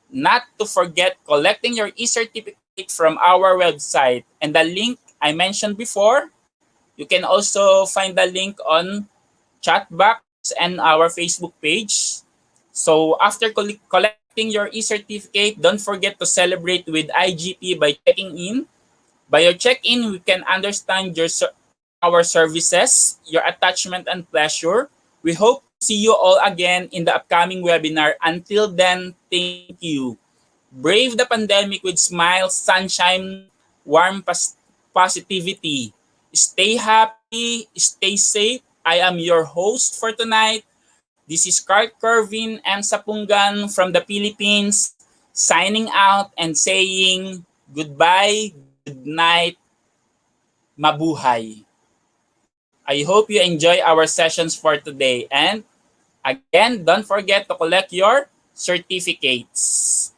not to forget collecting your e-certificate from our website and the link I mentioned before. You can also find the link on chat box and our Facebook page. So after collecting your e-certificate, don't forget to celebrate with IGP by checking in. By your check-in, we can understand our services, your attachment and pleasure. We hope to see you all again in the upcoming webinar. Until then, thank you. Brave the pandemic with smiles, sunshine, warm positivity. Stay happy, stay safe. I am your host for tonight. This is Carl Kervin and Sapungan from the Philippines, signing out and saying goodbye, good night, mabuhay. I hope you enjoy our sessions for today. And again, don't forget to collect your certificates.